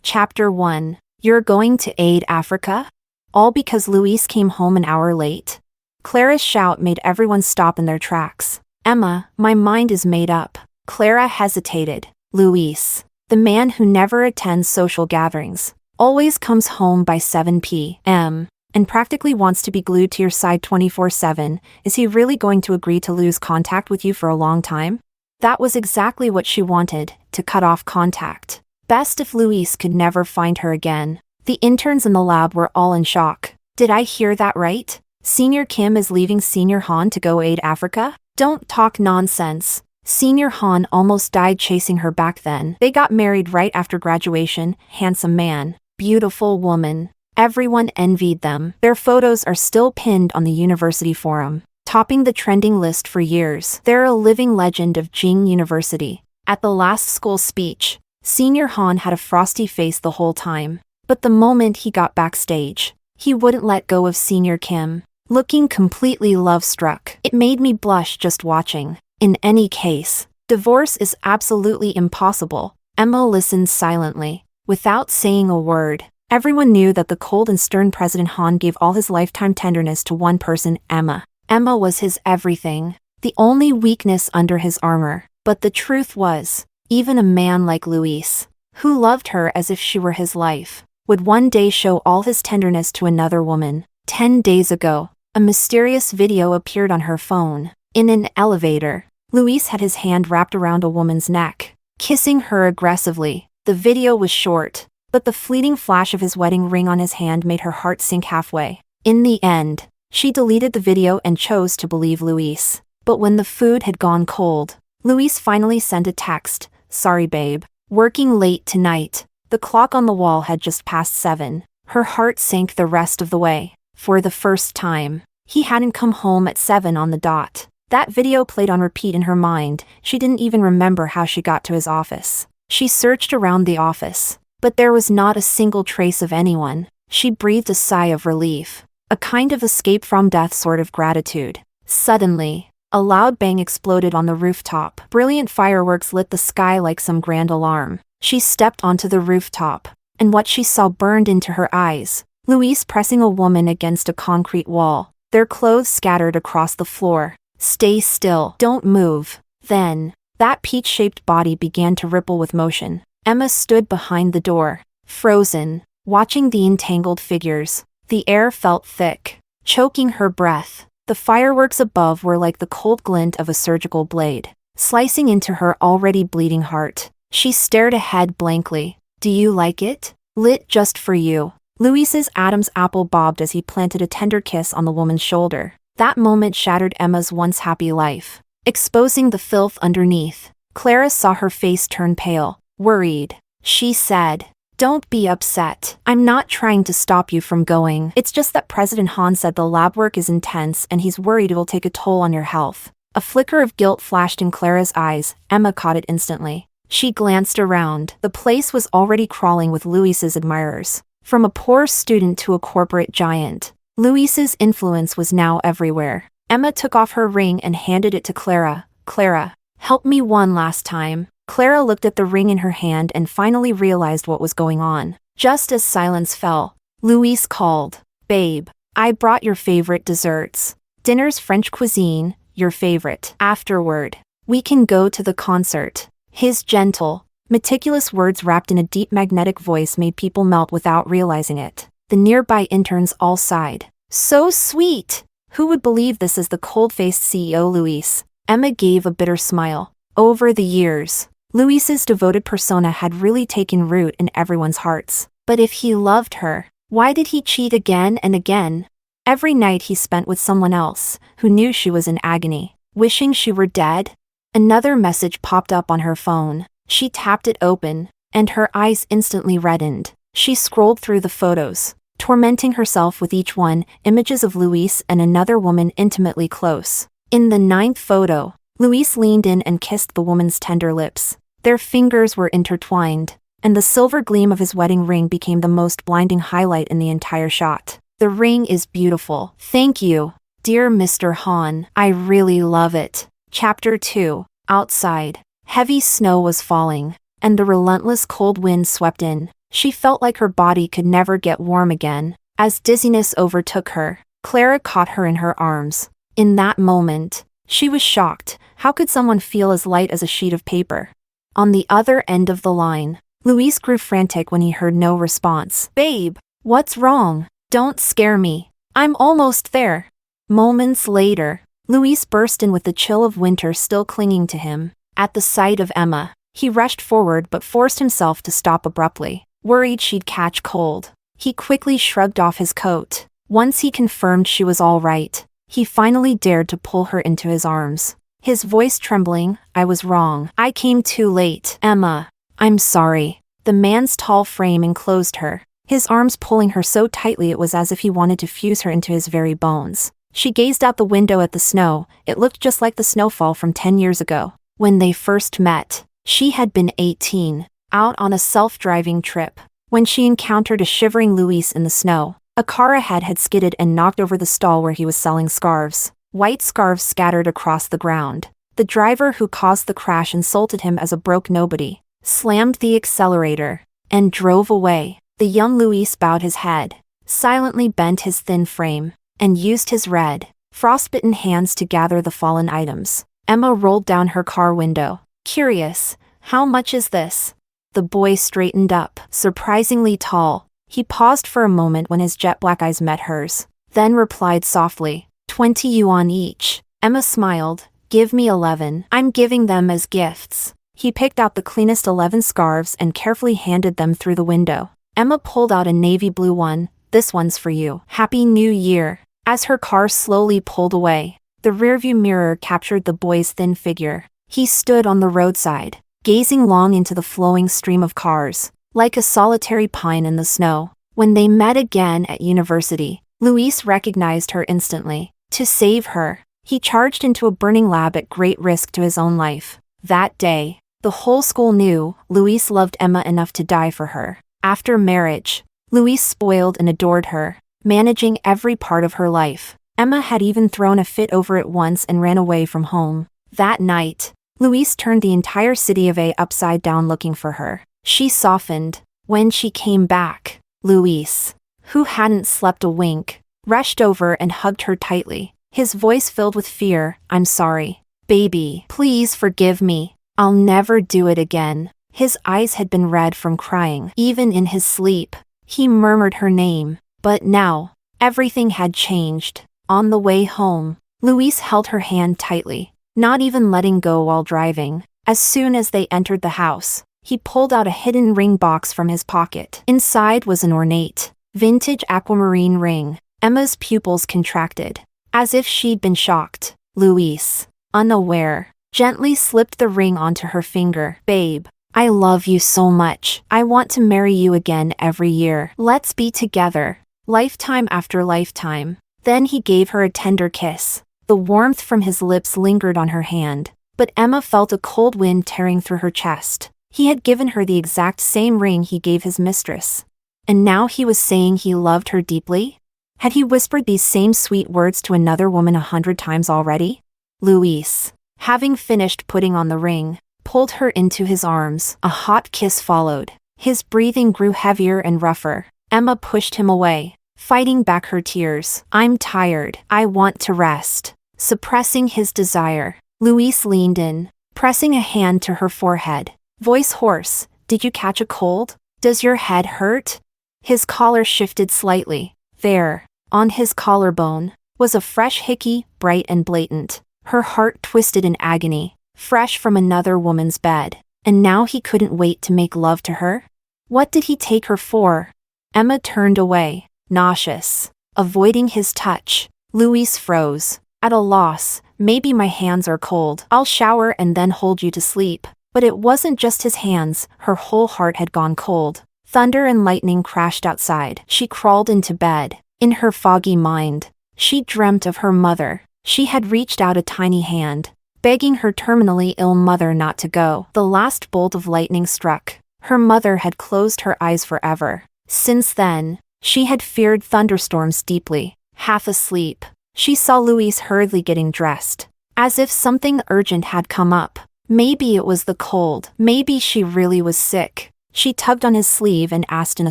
Chapter 1. You're going to aid Africa? All because Luis came home an hour late. Clara's shout made everyone stop in their tracks. Emma, my mind is made up. Clara hesitated. Luis, the man who never attends social gatherings, always comes home by 7 p.m., and practically wants to be glued to your side 24/7, is he really going to agree to lose contact with you for a long time? That was exactly what she wanted, to cut off contact. Best if Luis could never find her again. The interns in the lab were all in shock. Did I hear that right? Senior Kim is leaving Senior Han to go aid Africa? Don't talk nonsense. Senior Han almost died chasing her back then. They got married right after graduation. Handsome man. Beautiful woman. Everyone envied them. Their photos are still pinned on the university forum, topping the trending list for years. They're a living legend of Jing University. At the last school speech, Senior Han had a frosty face the whole time. But the moment he got backstage, he wouldn't let go of Senior Kim, looking completely love-struck. It made me blush just watching. In any case, divorce is absolutely impossible. Emma listened silently, without saying a word. Everyone knew that the cold and stern President Han gave all his lifetime tenderness to one person, Emma. Emma was his everything, the only weakness under his armor. But the truth was, even a man like Luis, who loved her as if she were his life, would one day show all his tenderness to another woman. 10 days ago, a mysterious video appeared on her phone. In an elevator, Luis had his hand wrapped around a woman's neck, kissing her aggressively. The video was short, but the fleeting flash of his wedding ring on his hand made her heart sink halfway. In the end, she deleted the video and chose to believe Luis. But when the food had gone cold, Luis finally sent a text. Sorry babe. Working late tonight. The clock on the wall had just passed 7. Her heart sank the rest of the way. For the first time, he hadn't come home at 7 on the dot. That video played on repeat in her mind. She didn't even remember how she got to his office. She searched around the office, but there was not a single trace of anyone. She breathed a sigh of relief, a kind of escape from death sort of gratitude. Suddenly, a loud bang exploded on the rooftop. Brilliant fireworks lit the sky like some grand alarm. She stepped onto the rooftop, and what she saw burned into her eyes. Luis pressing a woman against a concrete wall, their clothes scattered across the floor. Stay still. Don't move. Then, that peach-shaped body began to ripple with motion. Emma stood behind the door, frozen, watching the entangled figures. The air felt thick, choking her breath. The fireworks above were like the cold glint of a surgical blade, slicing into her already bleeding heart. She stared ahead blankly. Do you like it? Lit just for you. Luis's Adam's apple bobbed as he planted a tender kiss on the woman's shoulder. That moment shattered Emma's once happy life, exposing the filth underneath. Clara saw her face turn pale, worried. She said, Don't be upset. I'm not trying to stop you from going. It's just that President Han said the lab work is intense and he's worried it'll take a toll on your health. A flicker of guilt flashed in Clara's eyes. Emma caught it instantly. She glanced around. The place was already crawling with Luis's admirers. From a poor student to a corporate giant, Luis's influence was now everywhere. Emma took off her ring and handed it to Clara. Clara, help me one last time. Clara looked at the ring in her hand and finally realized what was going on. Just as silence fell, Luis called. Babe, I brought your favorite desserts. Dinner's French cuisine, your favorite. Afterward, we can go to the concert. His gentle, meticulous words wrapped in a deep magnetic voice made people melt without realizing it. The nearby interns all sighed. So sweet! Who would believe this is the cold-faced CEO Luis? Emma gave a bitter smile. Over the years, Luis's devoted persona had really taken root in everyone's hearts. But if he loved her, why did he cheat again and again? Every night he spent with someone else, who knew she was in agony, wishing she were dead. Another message popped up on her phone. She tapped it open, and her eyes instantly reddened. She scrolled through the photos, tormenting herself with each one, images of Luis and another woman intimately close. In the 9th photo, Luis leaned in and kissed the woman's tender lips. Their fingers were intertwined, and the silver gleam of his wedding ring became the most blinding highlight in the entire shot. The ring is beautiful. Thank you, dear Mr. Han. I really love it. Chapter 2. Outside, heavy snow was falling, and the relentless cold wind swept in, She felt like her body could never get warm again. As dizziness overtook her, Clara caught her in her arms. In that moment, she was shocked. How could someone feel as light as a sheet of paper? On the other end of the line, Luis grew frantic when he heard no response. "Babe, what's wrong? Don't scare me. I'm almost there." Moments later, Luis burst in with the chill of winter still clinging to him. At the sight of Emma, he rushed forward but forced himself to stop abruptly, worried she'd catch cold. He quickly shrugged off his coat. Once he confirmed she was all right, he finally dared to pull her into his arms. His voice trembling, "I was wrong. I came too late. Emma, I'm sorry." The man's tall frame enclosed her, his arms pulling her so tightly it was as if he wanted to fuse her into his very bones. She gazed out the window at the snow. It looked just like the snowfall from 10 years ago. When they first met, she had been 18, out on a self-driving trip. When she encountered a shivering Luis in the snow, a car ahead had skidded and knocked over the stall where he was selling scarves. White scarves scattered across the ground. The driver who caused the crash insulted him as a broke nobody, slammed the accelerator, and drove away. The young Luis bowed his head, silently bent his thin frame, and used his red, frostbitten hands to gather the fallen items. Emma rolled down her car window. "Curious, how much is this?" The boy straightened up, surprisingly tall. He paused for a moment when his jet black eyes met hers, then replied softly, 20 yuan each. Emma smiled. "Give me 11. I'm giving them as gifts." He picked out the cleanest 11 scarves and carefully handed them through the window. Emma pulled out a navy blue one. "This one's for you. Happy New Year." As her car slowly pulled away, the rearview mirror captured the boy's thin figure. He stood on the roadside, gazing long into the flowing stream of cars, like a solitary pine in the snow. When they met again at university, Luis recognized her instantly. To save her, he charged into a burning lab at great risk to his own life. That day, the whole school knew Luis loved Emma enough to die for her. After marriage, Luis spoiled and adored her, managing every part of her life. Emma had even thrown a fit over it once and ran away from home. That night, Luis turned the entire city of A upside down looking for her. She softened. When she came back, Luis, who hadn't slept a wink, rushed over and hugged her tightly, his voice filled with fear. "I'm sorry. Baby, please forgive me. I'll never do it again." His eyes had been red from crying. Even in his sleep, he murmured her name. But now, everything had changed. On the way home, Luis held her hand tightly, not even letting go while driving. As soon as they entered the house, he pulled out a hidden ring box from his pocket. Inside was an ornate, vintage aquamarine ring. Emma's pupils contracted, as if she'd been shocked. Luis, unaware, gently slipped the ring onto her finger. "Babe, I love you so much. I want to marry you again every year. Let's be together, lifetime after lifetime." Then he gave her a tender kiss. The warmth from his lips lingered on her hand, but Emma felt a cold wind tearing through her chest. He had given her the exact same ring he gave his mistress. And now he was saying he loved her deeply? Had he whispered these same sweet words to another woman 100 times already? Luis, having finished putting on the ring, pulled her into his arms. A hot kiss followed. His breathing grew heavier and rougher. Emma pushed him away, fighting back her tears. "I'm tired. I want to rest." Suppressing his desire, Luis leaned in, pressing a hand to her forehead. Voice hoarse, "Did you catch a cold? Does your head hurt?" His collar shifted slightly. There, on his collarbone, was a fresh hickey, bright and blatant. Her heart twisted in agony, fresh from another woman's bed. And now he couldn't wait to make love to her? What did he take her for? Emma turned away, nauseous, avoiding his touch. Luis froze, at a loss. "Maybe my hands are cold. I'll shower and then hold you to sleep." But it wasn't just his hands, her whole heart had gone cold. Thunder and lightning crashed outside. She crawled into bed. In her foggy mind, she dreamt of her mother. She had reached out a tiny hand, begging her terminally ill mother not to go. The last bolt of lightning struck. Her mother had closed her eyes forever. Since then, she had feared thunderstorms deeply. Half asleep, she saw Luis hurriedly getting dressed, as if something urgent had come up. Maybe it was the cold. Maybe she really was sick. She tugged on his sleeve and asked in a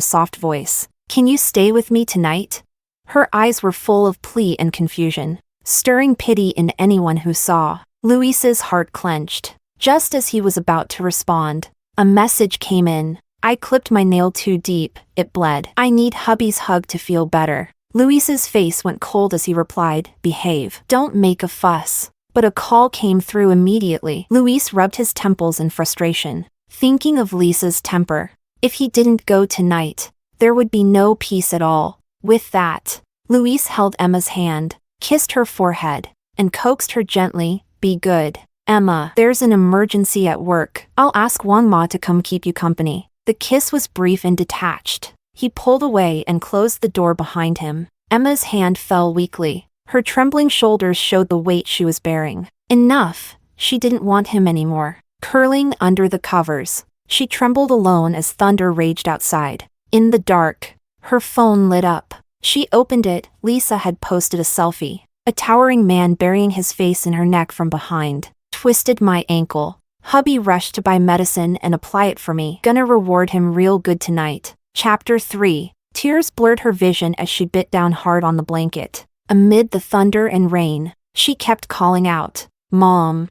soft voice, "Can you stay with me tonight?" Her eyes were full of plea and confusion, stirring pity in anyone who saw. Luis's heart clenched. Just as he was about to respond, a message came in. "I clipped my nail too deep, it bled. I need hubby's hug to feel better." Luis's face went cold as he replied, "Behave. Don't make a fuss." But a call came through immediately. Luis rubbed his temples in frustration, thinking of Lisa's temper. If he didn't go tonight, there would be no peace at all. With that, Luis held Emma's hand, kissed her forehead, and coaxed her gently, "Be good. Emma, there's an emergency at work. I'll ask Wang Ma to come keep you company." The kiss was brief and detached. He pulled away and closed the door behind him. Emma's hand fell weakly. Her trembling shoulders showed the weight she was bearing. Enough. She didn't want him anymore. Curling under the covers, she trembled alone as thunder raged outside. In the dark, her phone lit up. She opened it. Lisa had posted a selfie. A towering man burying his face in her neck from behind. "Twisted my ankle. Hubby rushed to buy medicine and apply it for me. Gonna reward him real good tonight." Chapter 3. Tears blurred her vision as she bit down hard on the blanket. Amid the thunder and rain, she kept calling out, "Mom.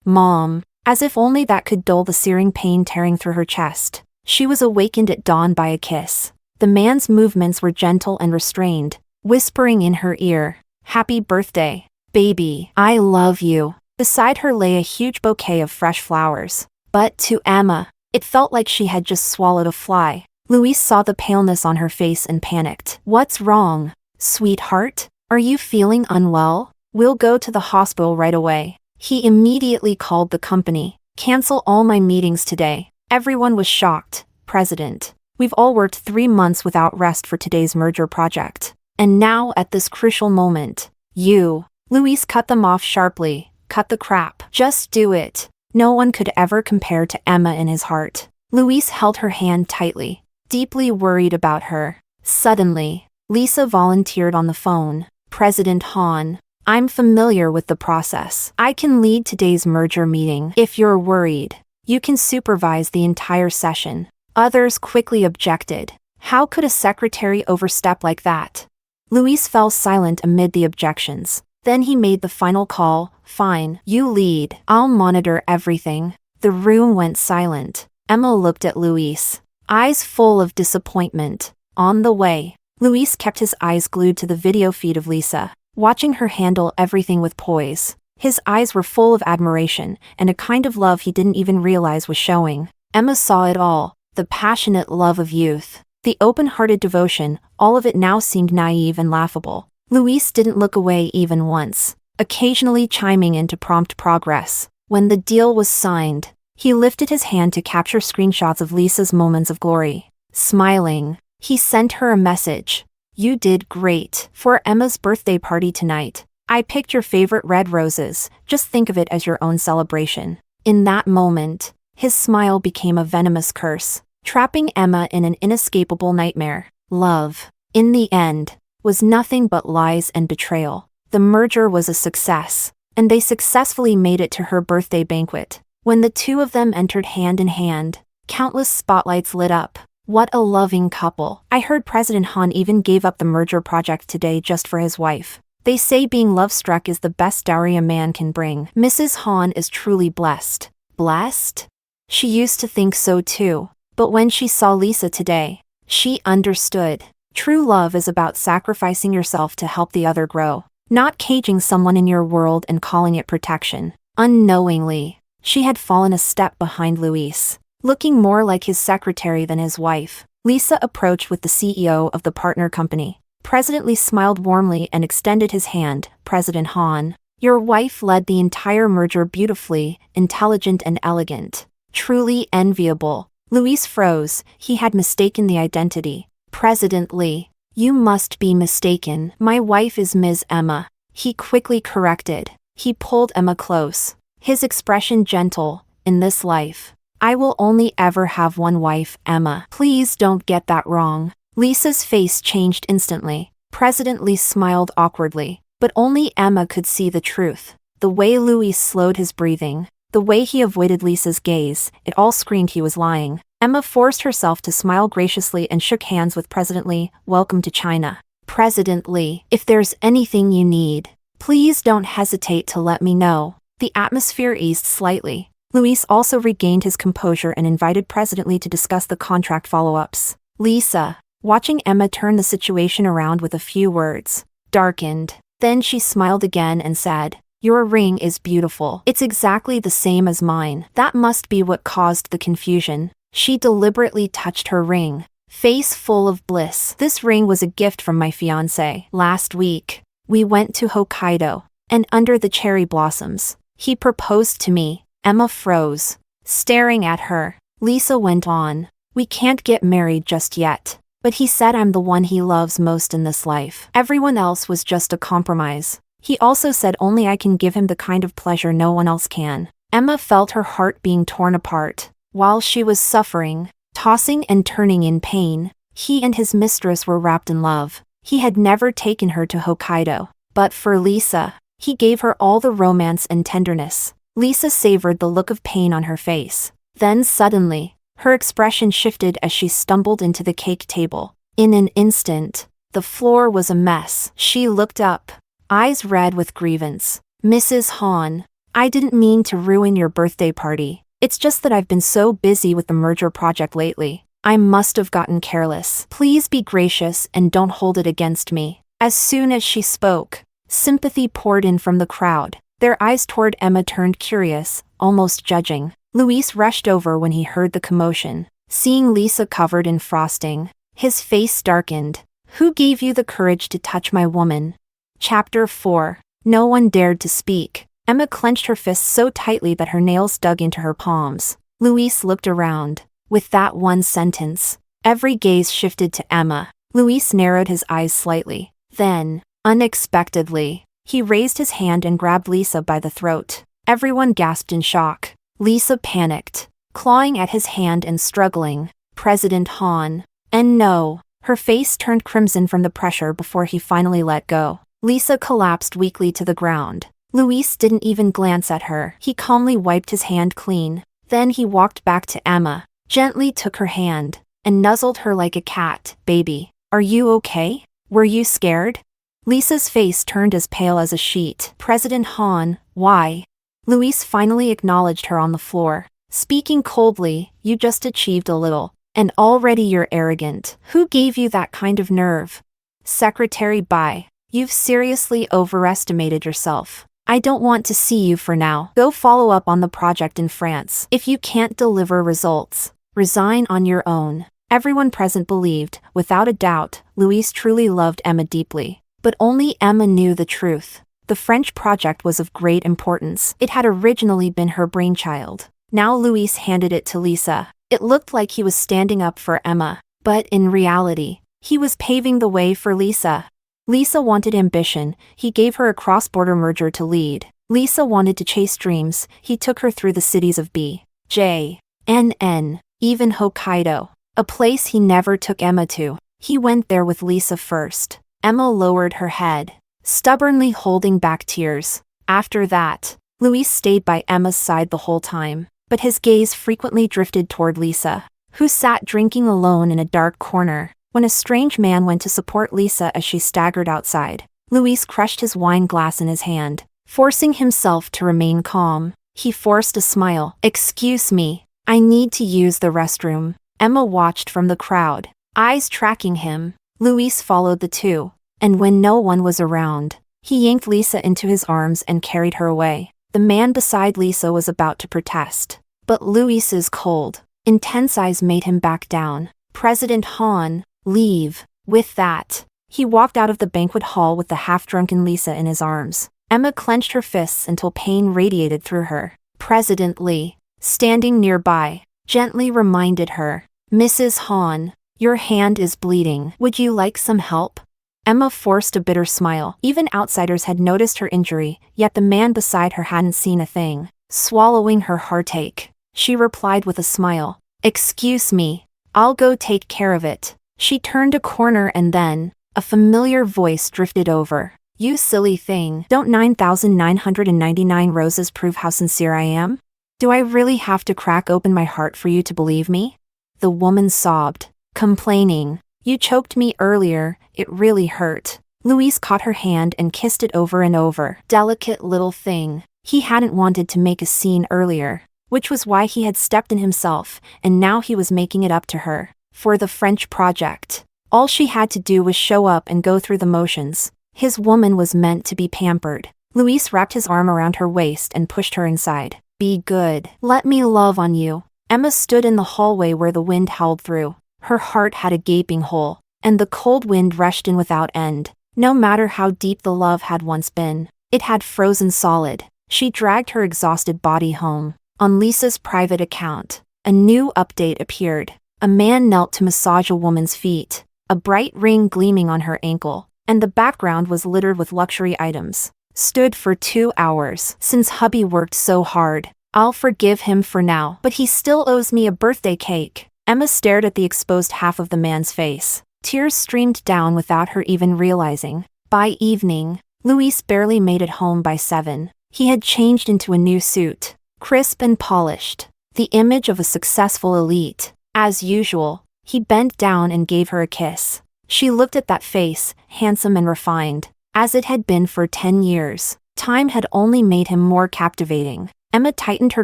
Mom," as if only that could dull the searing pain tearing through her chest. She was awakened at dawn by a kiss. The man's movements were gentle and restrained, whispering in her ear, "Happy birthday, baby. I love you." Beside her lay a huge bouquet of fresh flowers. But to Emma, it felt like she had just swallowed a fly. Luis saw the paleness on her face and panicked. "What's wrong, sweetheart? Are you feeling unwell? We'll go to the hospital right away." He immediately called the company. "Cancel all my meetings today." Everyone was shocked. "President, we've all worked 3 months without rest for today's merger project. And now at this crucial moment, you..." Luis cut them off sharply. "Cut the crap. Just do it." No one could ever compare to Emma in his heart. Luis held her hand tightly, deeply worried about her. Suddenly, Lisa volunteered on the phone. "President Han, I'm familiar with the process. I can lead today's merger meeting. If you're worried, you can supervise the entire session." Others quickly objected. How could a secretary overstep like that? Luis fell silent amid the objections. Then he made the final call. "Fine, you lead. I'll monitor everything." The room went silent. Emma looked at Luis, eyes full of disappointment. On the way, Luis kept his eyes glued to the video feed of Lisa, watching her handle everything with poise. His eyes were full of admiration, and a kind of love he didn't even realize was showing. Emma saw it all, the passionate love of youth, the open-hearted devotion, all of it now seemed naive and laughable. Luis didn't look away even once, occasionally chiming in to prompt progress. When the deal was signed, he lifted his hand to capture screenshots of Lisa's moments of glory. Smiling, he sent her a message. "You did great. For Emma's birthday party tonight, I picked your favorite red roses. Just think of it as your own celebration." In that moment, his smile became a venomous curse, trapping Emma in an inescapable nightmare. Love, in the end, was nothing but lies and betrayal. The merger was a success, and they successfully made it to her birthday banquet. When the two of them entered hand in hand, countless spotlights lit up. What a loving couple. I heard President Han even gave up the merger project today just for his wife. They say being love-struck is the best dowry a man can bring. Mrs. Han is truly blessed. Blessed? She used to think so too. But when she saw Lisa today, she understood. True love is about sacrificing yourself to help the other grow, not caging someone in your world and calling it protection. Unknowingly, she had fallen a step behind Luis, looking more like his secretary than his wife. Lisa approached with the CEO of the partner company. President Lee smiled warmly and extended his hand. "President Han, your wife led the entire merger beautifully, intelligent and elegant. Truly enviable." Luis froze. He had mistaken the identity. "President Lee, you must be mistaken. My wife is Ms. Emma." He quickly corrected. He pulled Emma close, his expression gentle. "In this life, I will only ever have one wife, Emma. Please don't get that wrong." Lisa's face changed instantly. President Lee smiled awkwardly, but only Emma could see the truth. The way Luis slowed his breathing, the way he avoided Lisa's gaze, it all screamed he was lying. Emma forced herself to smile graciously and shook hands with President Lee. Welcome to China. President Lee, if there's anything you need, please don't hesitate to let me know. The atmosphere eased slightly. Luis also regained his composure and invited President Lee to discuss the contract follow-ups. Lisa, watching Emma turn the situation around with a few words, darkened. Then she smiled again and said, "Your ring is beautiful. It's exactly the same as mine. That must be what caused the confusion." She deliberately touched her ring, face full of bliss. "This ring was a gift from my fiancé. Last week, we went to Hokkaido, and under the cherry blossoms, he proposed to me." Emma froze, staring at her. Lisa went on, "We can't get married just yet, but he said I'm the one he loves most in this life. Everyone else was just a compromise. He also said only I can give him the kind of pleasure no one else can." Emma felt her heart being torn apart. While she was suffering, tossing and turning in pain, he and his mistress were wrapped in love. He had never taken her to Hokkaido, but for Lisa, he gave her all the romance and tenderness. Lisa savored the look of pain on her face. Then suddenly, her expression shifted as she stumbled into the cake table. In an instant, the floor was a mess. She looked up, eyes red with grievance. "Mrs. Han, I didn't mean to ruin your birthday party. It's just that I've been so busy with the merger project lately. I must have gotten careless. Please be gracious and don't hold it against me." As soon as she spoke, sympathy poured in from the crowd. Their eyes toward Emma turned curious, almost judging. Luis rushed over when he heard the commotion. Seeing Lisa covered in frosting, his face darkened. "Who gave you the courage to touch my woman?" Chapter 4. No one dared to speak. Emma clenched her fists so tightly that her nails dug into her palms. Luis looked around. With that one sentence, every gaze shifted to Emma. Luis narrowed his eyes slightly. Then, unexpectedly, he raised his hand and grabbed Lisa by the throat. Everyone gasped in shock. Lisa panicked, clawing at his hand and struggling. "President Han." And no, her face turned crimson from the pressure before he finally let go. Lisa collapsed weakly to the ground. Luis didn't even glance at her. He calmly wiped his hand clean. Then he walked back to Emma, gently took her hand, and nuzzled her like a cat. "Baby, are you okay? Were you scared?" Lisa's face turned as pale as a sheet. "President Han, why?" Luis finally acknowledged her on the floor. Speaking coldly, "You just achieved a little, and already you're arrogant. Who gave you that kind of nerve?" "Secretary Bai, you've seriously overestimated yourself. I don't want to see you for now. Go follow up on the project in France. If you can't deliver results, resign on your own." Everyone present believed, without a doubt, Luis truly loved Emma deeply. But only Emma knew the truth. The French project was of great importance. It had originally been her brainchild. Now Luis handed it to Lisa. It looked like he was standing up for Emma, but in reality, he was paving the way for Lisa. Lisa wanted ambition, he gave her a cross-border merger to lead. Lisa wanted to chase dreams, he took her through the cities of B, J, N, even Hokkaido, a place he never took Emma to. He went there with Lisa first. Emma lowered her head, stubbornly holding back tears. After that, Luis stayed by Emma's side the whole time, but his gaze frequently drifted toward Lisa, who sat drinking alone in a dark corner. When a strange man went to support Lisa as she staggered outside, Luis crushed his wine glass in his hand, forcing himself to remain calm. He forced a smile. "Excuse me, I need to use the restroom." Emma watched from the crowd, eyes tracking him. Luis followed the two, and when no one was around, he yanked Lisa into his arms and carried her away. The man beside Lisa was about to protest, but Luis's cold, intense eyes made him back down. "President Han, leave." With that, he walked out of the banquet hall with the half-drunken Lisa in his arms. Emma clenched her fists until pain radiated through her. President Lee, standing nearby, gently reminded her, "Mrs. Han, your hand is bleeding. Would you like some help?" Emma forced a bitter smile. Even outsiders had noticed her injury, yet the man beside her hadn't seen a thing. Swallowing her heartache, she replied with a smile, "Excuse me, I'll go take care of it." She turned a corner and then, a familiar voice drifted over. "You silly thing, don't 9,999 roses prove how sincere I am? Do I really have to crack open my heart for you to believe me?" The woman sobbed, complaining. You choked me earlier, it really hurt. Luis caught her hand and kissed it over and over. Delicate little thing. He hadn't wanted to make a scene earlier, which was why he had stepped in himself, and now he was making it up to her. For the French project, all she had to do was show up and go through the motions. His woman was meant to be pampered. Luis wrapped his arm around her waist and pushed her inside. Be good. Let me love on you. Emma stood in the hallway where the wind howled through. Her heart had a gaping hole, and the cold wind rushed in without end. No matter how deep the love had once been, it had frozen solid. She dragged her exhausted body home. On Lisa's private account, a new update appeared. A man knelt to massage a woman's feet, a bright ring gleaming on her ankle, and the background was littered with luxury items. Stood for 2 hours. Since hubby worked so hard, I'll forgive him for now, but he still owes me a birthday cake. Emma stared at the exposed half of the man's face. Tears streamed down without her even realizing. By evening, Luis barely made it home by 7. He had changed into a new suit, crisp and polished, the image of a successful elite. As usual, he bent down and gave her a kiss. She looked at that face, handsome and refined, as it had been for 10 years. Time had only made him more captivating. Emma tightened her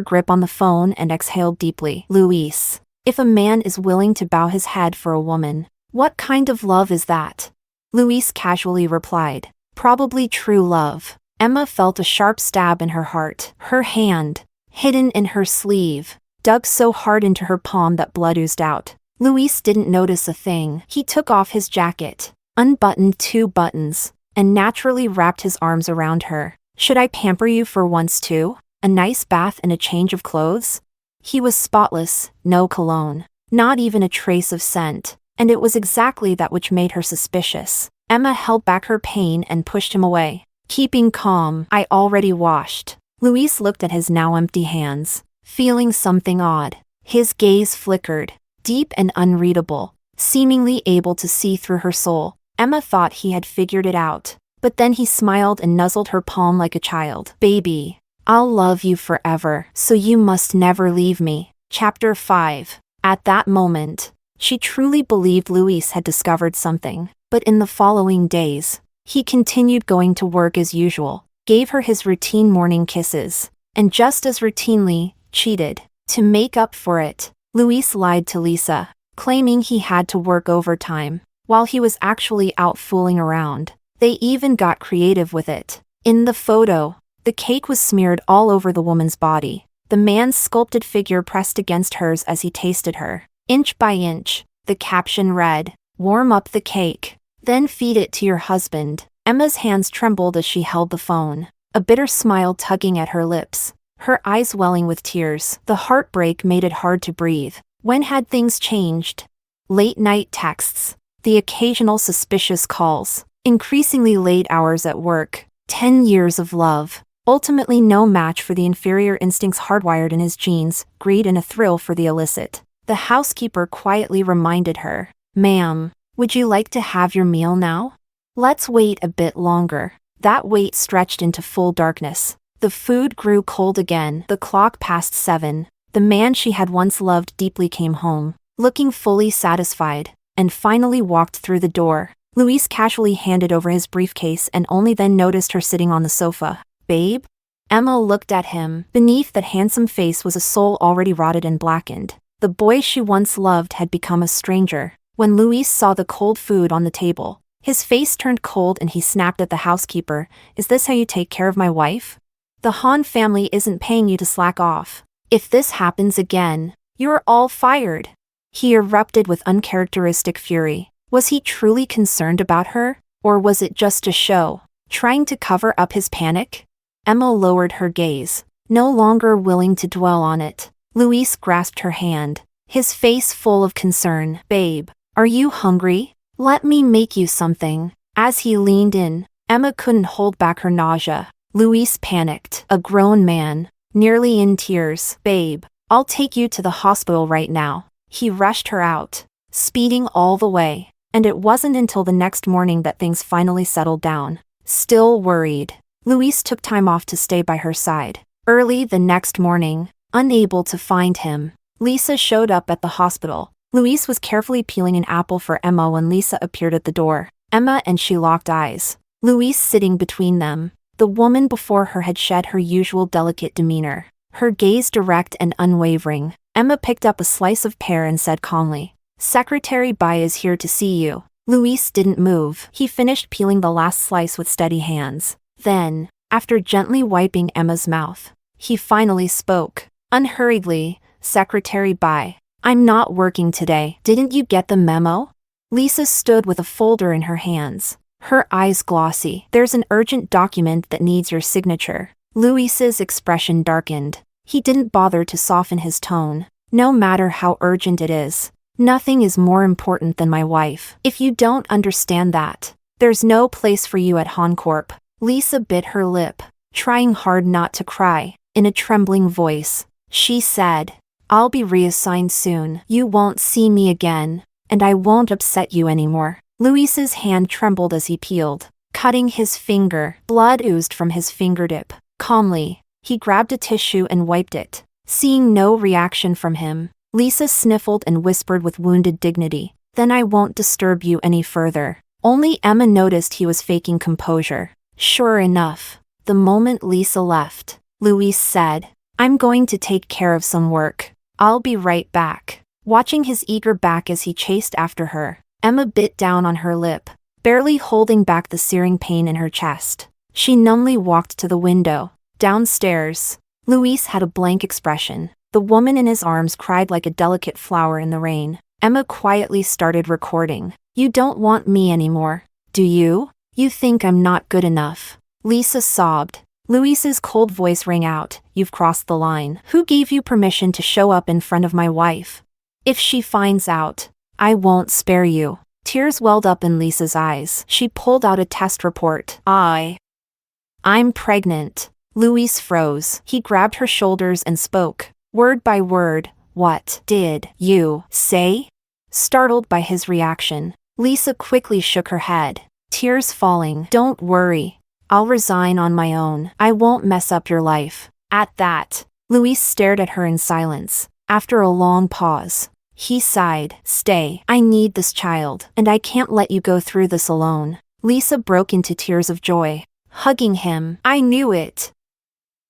grip on the phone and exhaled deeply. Luis, if a man is willing to bow his head for a woman, what kind of love is that? Luis casually replied, probably true love. Emma felt a sharp stab in her heart. Her hand, hidden in her sleeve, dug so hard into her palm that blood oozed out. Luis didn't notice a thing. He took off his jacket, unbuttoned 2 buttons, and naturally wrapped his arms around her. Should I pamper you for once too? A nice bath and a change of clothes? He was spotless, no cologne, not even a trace of scent, and it was exactly that which made her suspicious. Emma held back her pain and pushed him away. Keeping calm, I already washed. Luis looked at his now empty hands, feeling something odd. His gaze flickered, deep and unreadable, seemingly able to see through her soul. Emma thought he had figured it out, but then he smiled and nuzzled her palm like a child. Baby, I'll love you forever, so you must never leave me. Chapter 5. At that moment, she truly believed Luis had discovered something, but in the following days, he continued going to work as usual, gave her his routine morning kisses, and just as routinely, cheated. To make up for it, Luis lied to Lisa, claiming he had to work overtime, while he was actually out fooling around. They even got creative with it. In the photo, the cake was smeared all over the woman's body, the man's sculpted figure pressed against hers as he tasted her. Inch by inch, the caption read, warm up the cake, then feed it to your husband. Emma's hands trembled as she held the phone, a bitter smile tugging at her lips, her eyes welling with tears. The heartbreak made it hard to breathe. When had things changed? Late-night texts, the occasional suspicious calls, increasingly late hours at work, 10 years of love, ultimately no match for the inferior instincts hardwired in his genes, greed and a thrill for the illicit. The housekeeper quietly reminded her, "Ma'am, would you like to have your meal now? Let's wait a bit longer." That wait stretched into full darkness. The food grew cold again. The clock passed 7. The man she had once loved deeply came home, looking fully satisfied, and finally walked through the door. Luis casually handed over his briefcase and only then noticed her sitting on the sofa. Babe? Emma looked at him. Beneath that handsome face was a soul already rotted and blackened. The boy she once loved had become a stranger. When Luis saw the cold food on the table, his face turned cold and he snapped at the housekeeper. Is this how you take care of my wife? The Han family isn't paying you to slack off. If this happens again, you're all fired. He erupted with uncharacteristic fury. Was he truly concerned about her, or was it just a show, trying to cover up his panic? Emma lowered her gaze, no longer willing to dwell on it. Luis grasped her hand, his face full of concern. Babe, are you hungry? Let me make you something. As he leaned in, Emma couldn't hold back her nausea. Luis panicked, a grown man, nearly in tears. Babe, I'll take you to the hospital right now. He rushed her out, speeding all the way, and it wasn't until the next morning that things finally settled down. Still worried, Luis took time off to stay by her side. Early the next morning, unable to find him, Lisa showed up at the hospital, Luis was carefully peeling an apple for Emma when Lisa appeared at the door. Emma and she locked eyes. Luis sitting between them. The woman before her had shed her usual delicate demeanor, her gaze direct and unwavering. Emma picked up a slice of pear and said calmly, "Secretary Bai is here to see you." Luis didn't move. He finished peeling the last slice with steady hands. Then, after gently wiping Emma's mouth, he finally spoke. Unhurriedly, "Secretary Bai, I'm not working today. Didn't you get the memo?" Lisa stood with a folder in her hands, her eyes glossy. "There's an urgent document that needs your signature." Luis's expression darkened. He didn't bother to soften his tone. "No matter how urgent it is, nothing is more important than my wife. If you don't understand that, there's no place for you at Hancorp." Lisa bit her lip, trying hard not to cry. In a trembling voice, she said, "I'll be reassigned soon. You won't see me again, and I won't upset you anymore." Luis's hand trembled as he peeled, cutting his finger. Blood oozed from his fingertip. Calmly, he grabbed a tissue and wiped it. Seeing no reaction from him, Lisa sniffled and whispered with wounded dignity, "Then I won't disturb you any further." Only Emma noticed he was faking composure. Sure enough, the moment Lisa left, Luis said, "I'm going to take care of some work. I'll be right back." Watching his eager back as he chased after her, Emma bit down on her lip, barely holding back the searing pain in her chest. She numbly walked to the window. Downstairs, Luis had a blank expression. The woman in his arms cried like a delicate flower in the rain. Emma quietly started recording. "You don't want me anymore, do you? You think I'm not good enough." Lisa sobbed. Luis's cold voice rang out, "You've crossed the line. Who gave you permission to show up in front of my wife? If she finds out, I won't spare you." Tears welled up in Lisa's eyes. She pulled out a test report. I'm pregnant." Luis froze. He grabbed her shoulders and spoke, word by word. "What did you say?" Startled by his reaction, Lisa quickly shook her head, tears falling. "Don't worry. I'll resign on my own. I won't mess up your life." At that, Luis stared at her in silence. After a long pause, he sighed, "Stay. I need this child, and I can't let you go through this alone." Lisa broke into tears of joy, hugging him. "I knew it.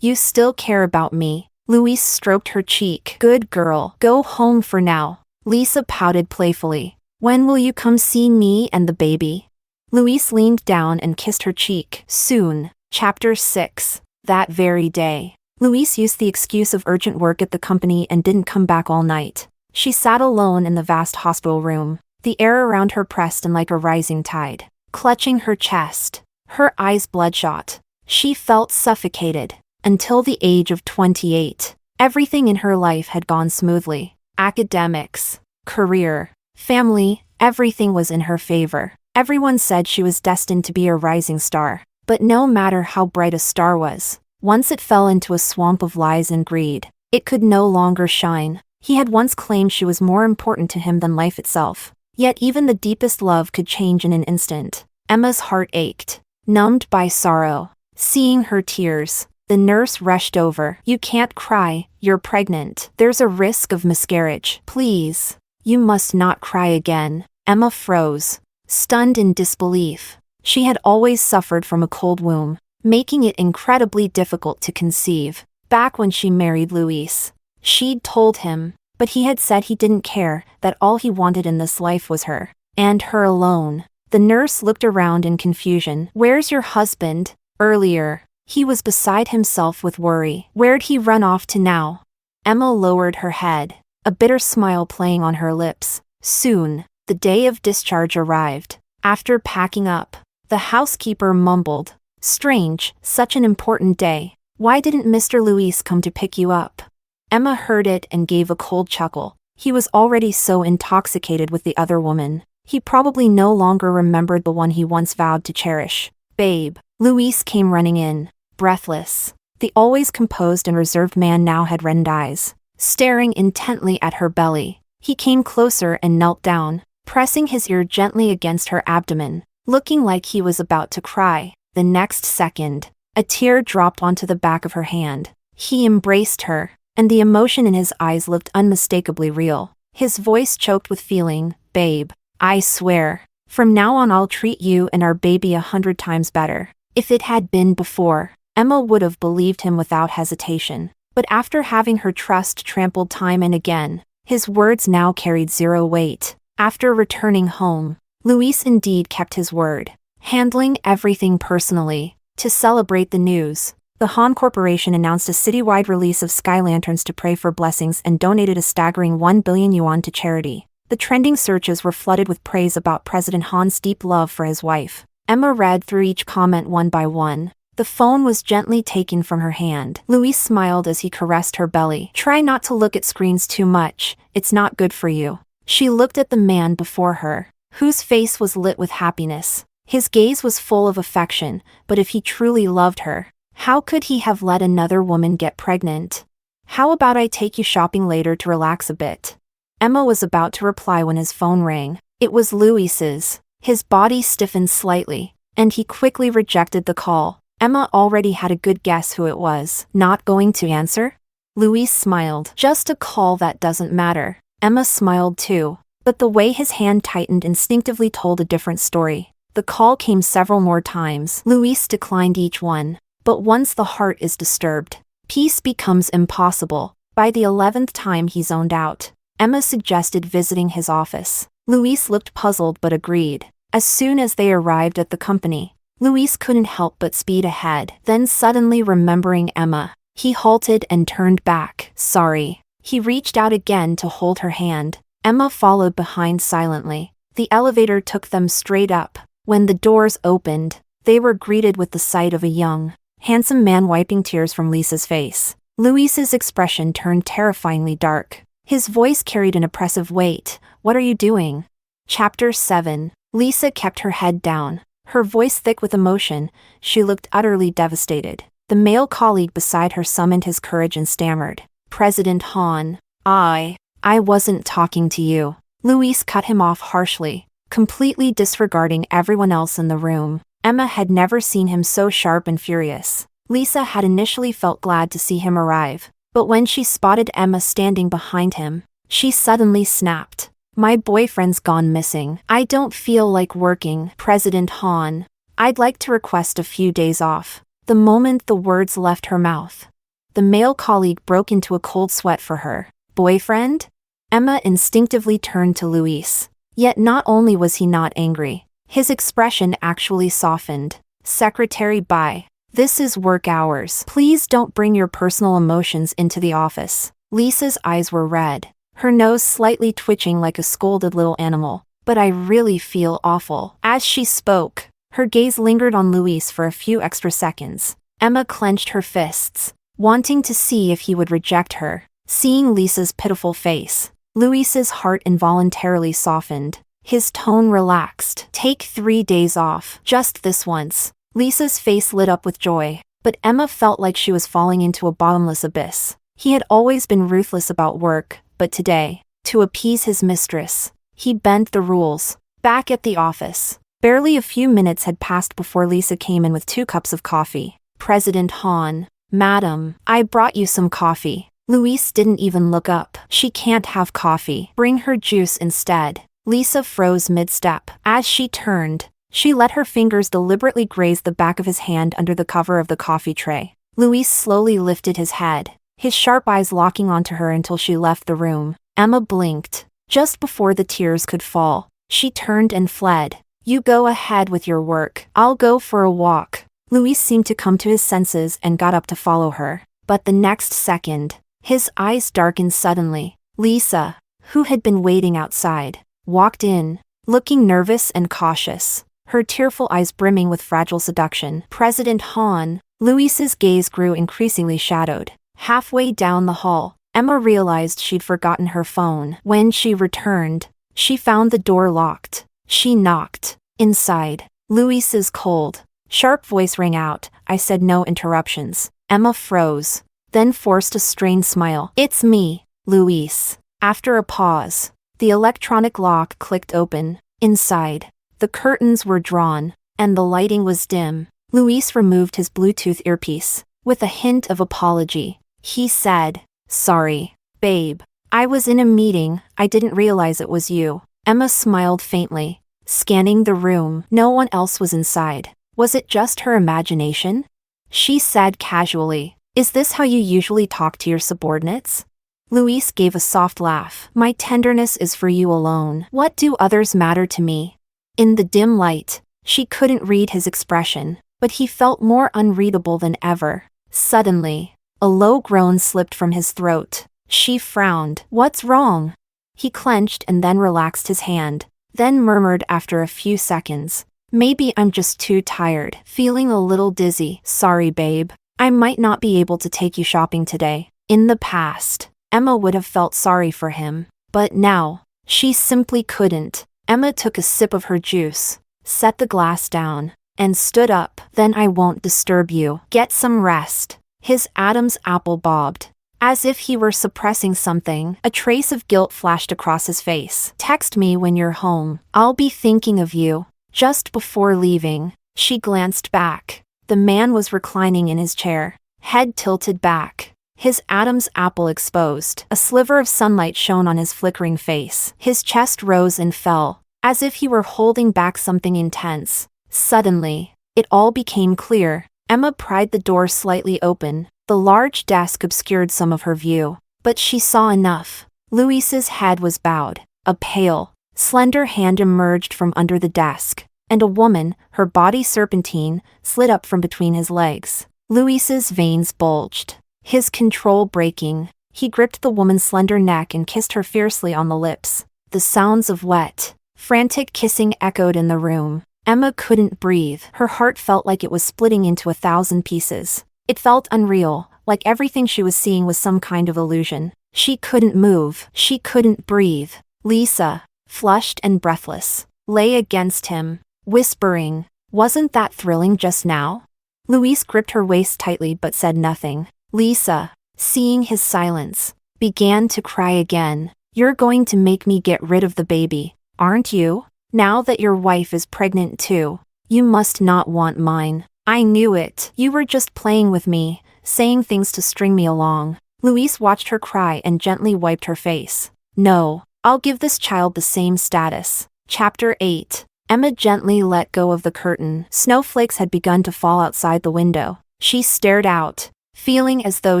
You still care about me." Luis stroked her cheek. "Good girl. Go home for now." Lisa pouted playfully. "When will you come see me and the baby?" Luis leaned down and kissed her cheek. "Soon." Chapter 6. That very day, Luis used the excuse of urgent work at the company and didn't come back all night. She sat alone in the vast hospital room, the air around her pressed in like a rising tide. Clutching her chest, her eyes bloodshot, she felt suffocated. Until the age of 28, everything in her life had gone smoothly. Academics, career, family, everything was in her favor. Everyone said she was destined to be a rising star. But no matter how bright a star was, once it fell into a swamp of lies and greed, it could no longer shine. He had once claimed she was more important to him than life itself. Yet even the deepest love could change in an instant. Emma's heart ached, numbed by sorrow. Seeing her tears, the nurse rushed over. "You can't cry, you're pregnant. There's a risk of miscarriage. Please, you must not cry again." Emma froze, stunned in disbelief. She had always suffered from a cold womb, making it incredibly difficult to conceive. Back when she married Luis, she'd told him, but he had said he didn't care, that all he wanted in this life was her, and her alone. The nurse looked around in confusion. "Where's your husband?" Earlier, he was beside himself with worry. Where'd he run off to now? Emma lowered her head, a bitter smile playing on her lips. Soon, the day of discharge arrived. After packing up, the housekeeper mumbled, "Strange, such an important day. Why didn't Mr. Luis come to pick you up?" Emma heard it and gave a cold chuckle. He was already so intoxicated with the other woman. He probably no longer remembered the one he once vowed to cherish. "Babe." Luis came running in, breathless. The always composed and reserved man now had reddened eyes, staring intently at her belly. He came closer and knelt down, pressing his ear gently against her abdomen, looking like he was about to cry. The next second, a tear dropped onto the back of her hand. He embraced her, and the emotion in his eyes looked unmistakably real. His voice choked with feeling. Babe, I swear. From now on I'll treat you and our baby 100 times better. If it had been before, Emma would have believed him without hesitation. But after having her trust trampled time and again, his words now carried zero weight. After returning home, Luis indeed kept his word, handling everything personally. To celebrate the news, the Han Corporation announced a citywide release of sky lanterns to pray for blessings and donated a staggering 1 billion yuan to charity. The trending searches were flooded with praise about President Han's deep love for his wife. Emma read through each comment one by one. The phone was gently taken from her hand. Luis smiled as he caressed her belly. Try not to look at screens too much, it's not good for you. She looked at the man before her, whose face was lit with happiness. His gaze was full of affection, but if he truly loved her, how could he have let another woman get pregnant? How about I take you shopping later to relax a bit? Emma was about to reply when his phone rang. It was Luis's. His body stiffened slightly, and he quickly rejected the call. Emma already had a good guess who it was. Not going to answer? Luis smiled. Just a call, that doesn't matter. Emma smiled too, but the way his hand tightened instinctively told a different story. The call came several more times. Luis declined each one. But once the heart is disturbed, peace becomes impossible. By the 11th time he zoned out. Emma suggested visiting his office. Luis looked puzzled but agreed. As soon as they arrived at the company, Luis couldn't help but speed ahead. Then suddenly remembering Emma, he halted and turned back. Sorry. He reached out again to hold her hand. Emma followed behind silently. The elevator took them straight up. When the doors opened, they were greeted with the sight of a young, handsome man wiping tears from Lisa's face. Luis's expression turned terrifyingly dark. His voice carried an oppressive weight. What are you doing? Chapter 7. Lisa kept her head down, her voice thick with emotion. She looked utterly devastated. The male colleague beside her summoned his courage and stammered. President Han, I wasn't talking to you. Luis cut him off harshly, completely disregarding everyone else in the room. Emma had never seen him so sharp and furious. Lisa had initially felt glad to see him arrive, but when she spotted Emma standing behind him, she suddenly snapped. My boyfriend's gone missing. I don't feel like working, President Han. I'd like to request a few days off. The moment the words left her mouth, the male colleague broke into a cold sweat for her. Boyfriend? Emma instinctively turned to Luis. Yet not only was he not angry, his expression actually softened. Secretary, bye. This is work hours. Please don't bring your personal emotions into the office. Lisa's eyes were red, her nose slightly twitching like a scolded little animal. But I really feel awful. As she spoke, her gaze lingered on Luis for a few extra seconds. Emma clenched her fists, wanting to see if he would reject her. Seeing Lisa's pitiful face, Luis's heart involuntarily softened. His tone relaxed. Take 3 days off. Just this once. Lisa's face lit up with joy, but Emma felt like she was falling into a bottomless abyss. He had always been ruthless about work, but today, to appease his mistress, he bent the rules. Back at the office, barely a few minutes had passed before Lisa came in with 2 cups of coffee. President Han, Madam, I brought you some coffee. Luis didn't even look up. She can't have coffee. Bring her juice instead. Lisa froze mid-step. As she turned, she let her fingers deliberately graze the back of his hand under the cover of the coffee tray. Luis slowly lifted his head, his sharp eyes locking onto her until she left the room. Emma blinked. Just before the tears could fall, she turned and fled. You go ahead with your work. I'll go for a walk. Luis seemed to come to his senses and got up to follow her. But the next second, his eyes darkened suddenly. Lisa, who had been waiting outside, walked in, looking nervous and cautious, her tearful eyes brimming with fragile seduction. President Han. Luis's gaze grew increasingly shadowed. Halfway down the hall, Emma realized she'd forgotten her phone. When she returned, she found the door locked. She knocked. Inside, Luis's cold, sharp voice rang out. I said no interruptions. Emma froze, then forced a strained smile. It's me, Luis. After a pause, the electronic lock clicked open. Inside, the curtains were drawn, and the lighting was dim. Luis removed his Bluetooth earpiece. With a hint of apology, he said, Sorry, babe. I was in a meeting, I didn't realize it was you. Emma smiled faintly, scanning the room. No one else was inside. Was it just her imagination? She said casually, "Is this how you usually talk to your subordinates?" Luis gave a soft laugh. "My tenderness is for you alone. What do others matter to me?" In the dim light, she couldn't read his expression, but he felt more unreadable than ever. Suddenly, a low groan slipped from his throat. She frowned. "What's wrong?" He clenched and then relaxed his hand, then murmured after a few seconds, "Maybe I'm just too tired, feeling a little dizzy. Sorry, babe. I might not be able to take you shopping today." In the past, Emma would have felt sorry for him, but now, she simply couldn't. Emma took a sip of her juice, set the glass down, and stood up. "Then I won't disturb you. Get some rest." His Adam's apple bobbed. As if he were suppressing something, a trace of guilt flashed across his face. "Text me when you're home. I'll be thinking of you." Just before leaving, she glanced back. The man was reclining in his chair, head tilted back, his Adam's apple exposed. A sliver of sunlight shone on his flickering face. His chest rose and fell, as if he were holding back something intense. Suddenly, it all became clear. Emma pried the door slightly open. The large desk obscured some of her view, but she saw enough. Luis's head was bowed. A pale, slender hand emerged from under the desk, and a woman, her body serpentine, slid up from between his legs. Luis's veins bulged, his control breaking. He gripped the woman's slender neck and kissed her fiercely on the lips. The sounds of wet, frantic kissing echoed in the room. Emma couldn't breathe. Her heart felt like it was splitting into 1,000 pieces. It felt unreal, like everything she was seeing was some kind of illusion. She couldn't move. She couldn't breathe. Lisa, flushed and breathless, lay against him, whispering, "Wasn't that thrilling just now?" Luis gripped her waist tightly but said nothing. Lisa, seeing his silence, began to cry again. "You're going to make me get rid of the baby, aren't you? Now that your wife is pregnant too, you must not want mine." "I knew it. You were just playing with me, saying things to string me along." Luis watched her cry and gently wiped her face. "No, I'll give this child the same status." Chapter 8. Emma gently let go of the curtain. Snowflakes had begun to fall outside the window. She stared out, feeling as though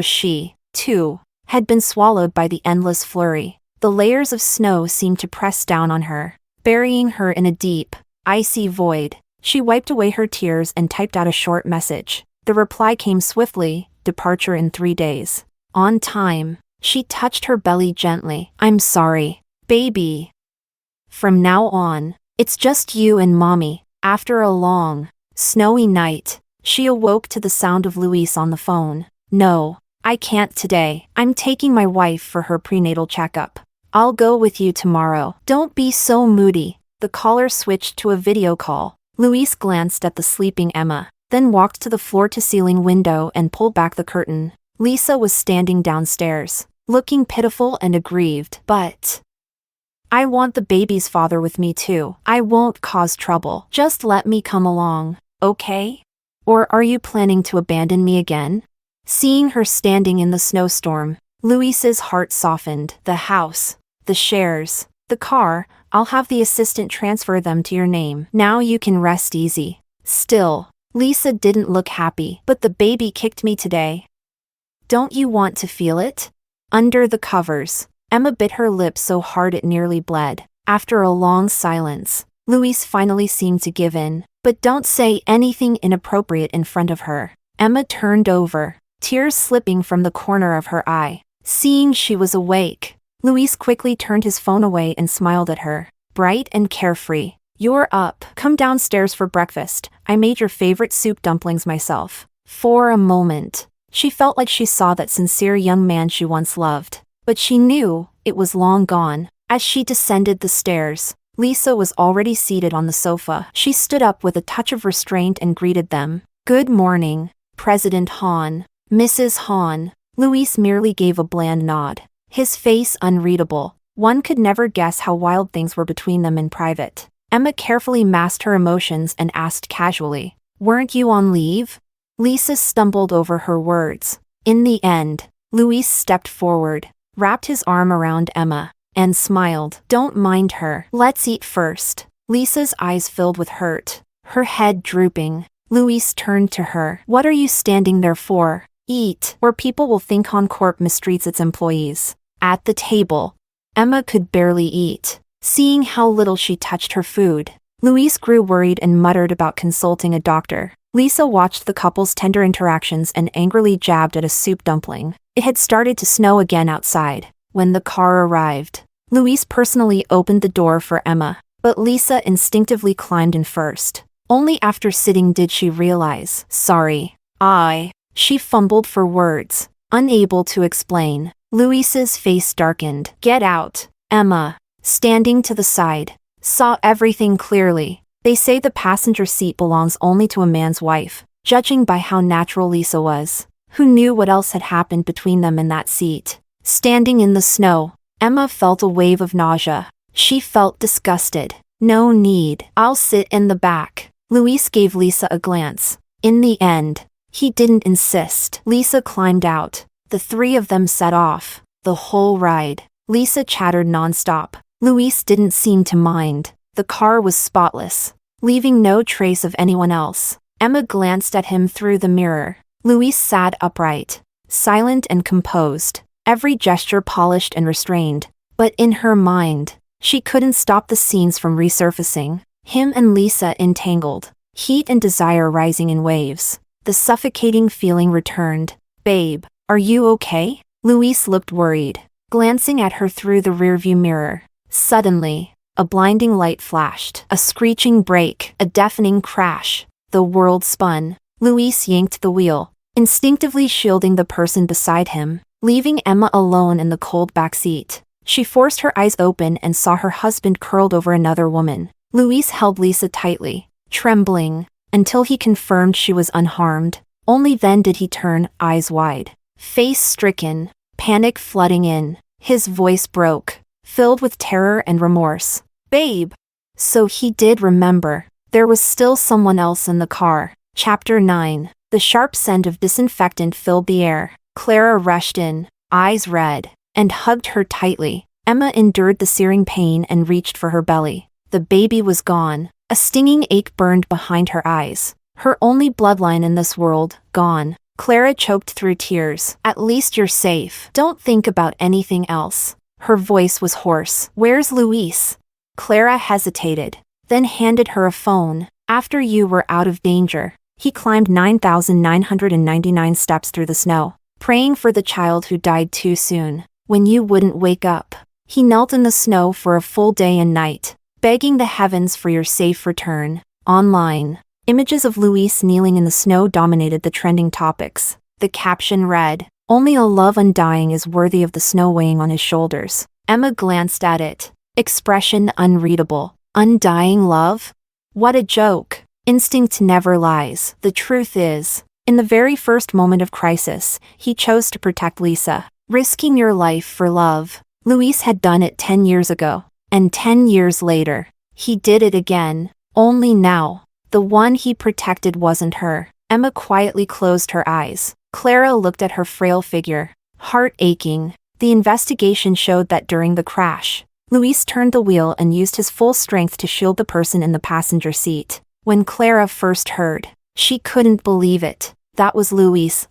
she, too, had been swallowed by the endless flurry. The layers of snow seemed to press down on her, burying her in a deep, icy void. She wiped away her tears and typed out a short message. The reply came swiftly, "Departure in 3 days." On time, she touched her belly gently. "I'm sorry, baby. From now on, it's just you and mommy." After a long, snowy night, she awoke to the sound of Luis on the phone. "No, I can't today. I'm taking my wife for her prenatal checkup. I'll go with you tomorrow." "Don't be so moody." The caller switched to a video call. Luis glanced at the sleeping Emma, then walked to the floor-to-ceiling window and pulled back the curtain. Lisa was standing downstairs, looking pitiful and aggrieved. "But I want the baby's father with me too. I won't cause trouble. Just let me come along, okay? Or are you planning to abandon me again?" Seeing her standing in the snowstorm, Luis's heart softened. "The house, the shares, the car, I'll have the assistant transfer them to your name. Now you can rest easy." Still, Lisa didn't look happy. "But the baby kicked me today. Don't you want to feel it?" Under the covers, Emma bit her lip so hard it nearly bled. After a long silence, Luis finally seemed to give in. "But don't say anything inappropriate in front of her." Emma turned over, tears slipping from the corner of her eye. Seeing she was awake, Luis quickly turned his phone away and smiled at her, bright and carefree. "You're up. Come downstairs for breakfast. I made your favorite soup dumplings myself." For a moment, she felt like she saw that sincere young man she once loved, but she knew it was long gone. As she descended the stairs, Lisa was already seated on the sofa. She stood up with a touch of restraint and greeted them. "Good morning, President Hahn, Mrs. Hahn." Luis merely gave a bland nod, his face unreadable. One could never guess how wild things were between them in private. Emma carefully masked her emotions and asked casually, "Weren't you on leave?" Lisa stumbled over her words. In the end, Luis stepped forward, wrapped his arm around Emma, and smiled. Don't mind her. Let's eat first. Lisa's eyes filled with hurt, her head drooping. Luis turned to her. What are you standing there for? Eat, or people will think Corp mistreats its employees. At the table, Emma could barely eat. Seeing how little she touched her food, Luis grew worried and muttered about consulting a doctor. Lisa watched the couple's tender interactions and angrily jabbed at a soup dumpling. It had started to snow again outside. When the car arrived, Luis personally opened the door for Emma, but Lisa instinctively climbed in first. Only after sitting did she realize. Sorry. She fumbled for words, unable to explain. Luis's face darkened. Get out. Emma, standing to the side, saw everything clearly. They say the passenger seat belongs only to a man's wife, judging by how natural Lisa was. Who knew what else had happened between them in that seat? Standing in the snow, Emma felt a wave of nausea. She felt disgusted. No need. I'll sit in the back. Luis gave Lisa a glance. In the end, he didn't insist. Lisa climbed out. The three of them set off. The whole ride, Lisa chattered nonstop. Luis didn't seem to mind. The car was spotless, leaving no trace of anyone else. Emma glanced at him through the mirror. Luis sat upright, silent and composed, every gesture polished and restrained. But in her mind, she couldn't stop the scenes from resurfacing. Him and Lisa entangled, heat and desire rising in waves. The suffocating feeling returned. Babe, are you okay? Luis looked worried, glancing at her through the rearview mirror. Suddenly, a blinding light flashed. A screeching brake, a deafening crash. The world spun. Luis yanked the wheel, instinctively shielding the person beside him, leaving Emma alone in the cold back seat. She forced her eyes open and saw her husband curled over another woman. Luis held Lisa tightly, trembling, until he confirmed she was unharmed. Only then did he turn, eyes wide, face stricken, panic flooding in. His voice broke, filled with terror and remorse. Babe! So he did remember. There was still someone else in the car. Chapter 9. The sharp scent of disinfectant filled the air. Clara rushed in, eyes red, and hugged her tightly. Emma endured the searing pain and reached for her belly. The baby was gone. A stinging ache burned behind her eyes. Her only bloodline in this world, gone. Clara choked through tears. At least you're safe. Don't think about anything else. Her voice was hoarse. Where's Luis? Clara hesitated, then handed her a phone. After you were out of danger, he climbed 9,999 steps through the snow, praying for the child who died too soon. When you wouldn't wake up, he knelt in the snow for a full day and night, begging the heavens for your safe return. Online, images of Luis kneeling in the snow dominated the trending topics. The caption read, "Only a love undying is worthy of the snow weighing on his shoulders." Emma glanced at it, expression unreadable. Undying love? What a joke. Instinct never lies. The truth is, in the very first moment of crisis, he chose to protect Lisa, risking your life for love. Luis had done it 10 years ago, and 10 years later, he did it again. Only now, the one he protected wasn't her. Emma quietly closed her eyes. Clara looked at her frail figure, heart aching. The investigation showed that during the crash, Luis turned the wheel and used his full strength to shield the person in the passenger seat. When Clara first heard, she couldn't believe it. That was Luis,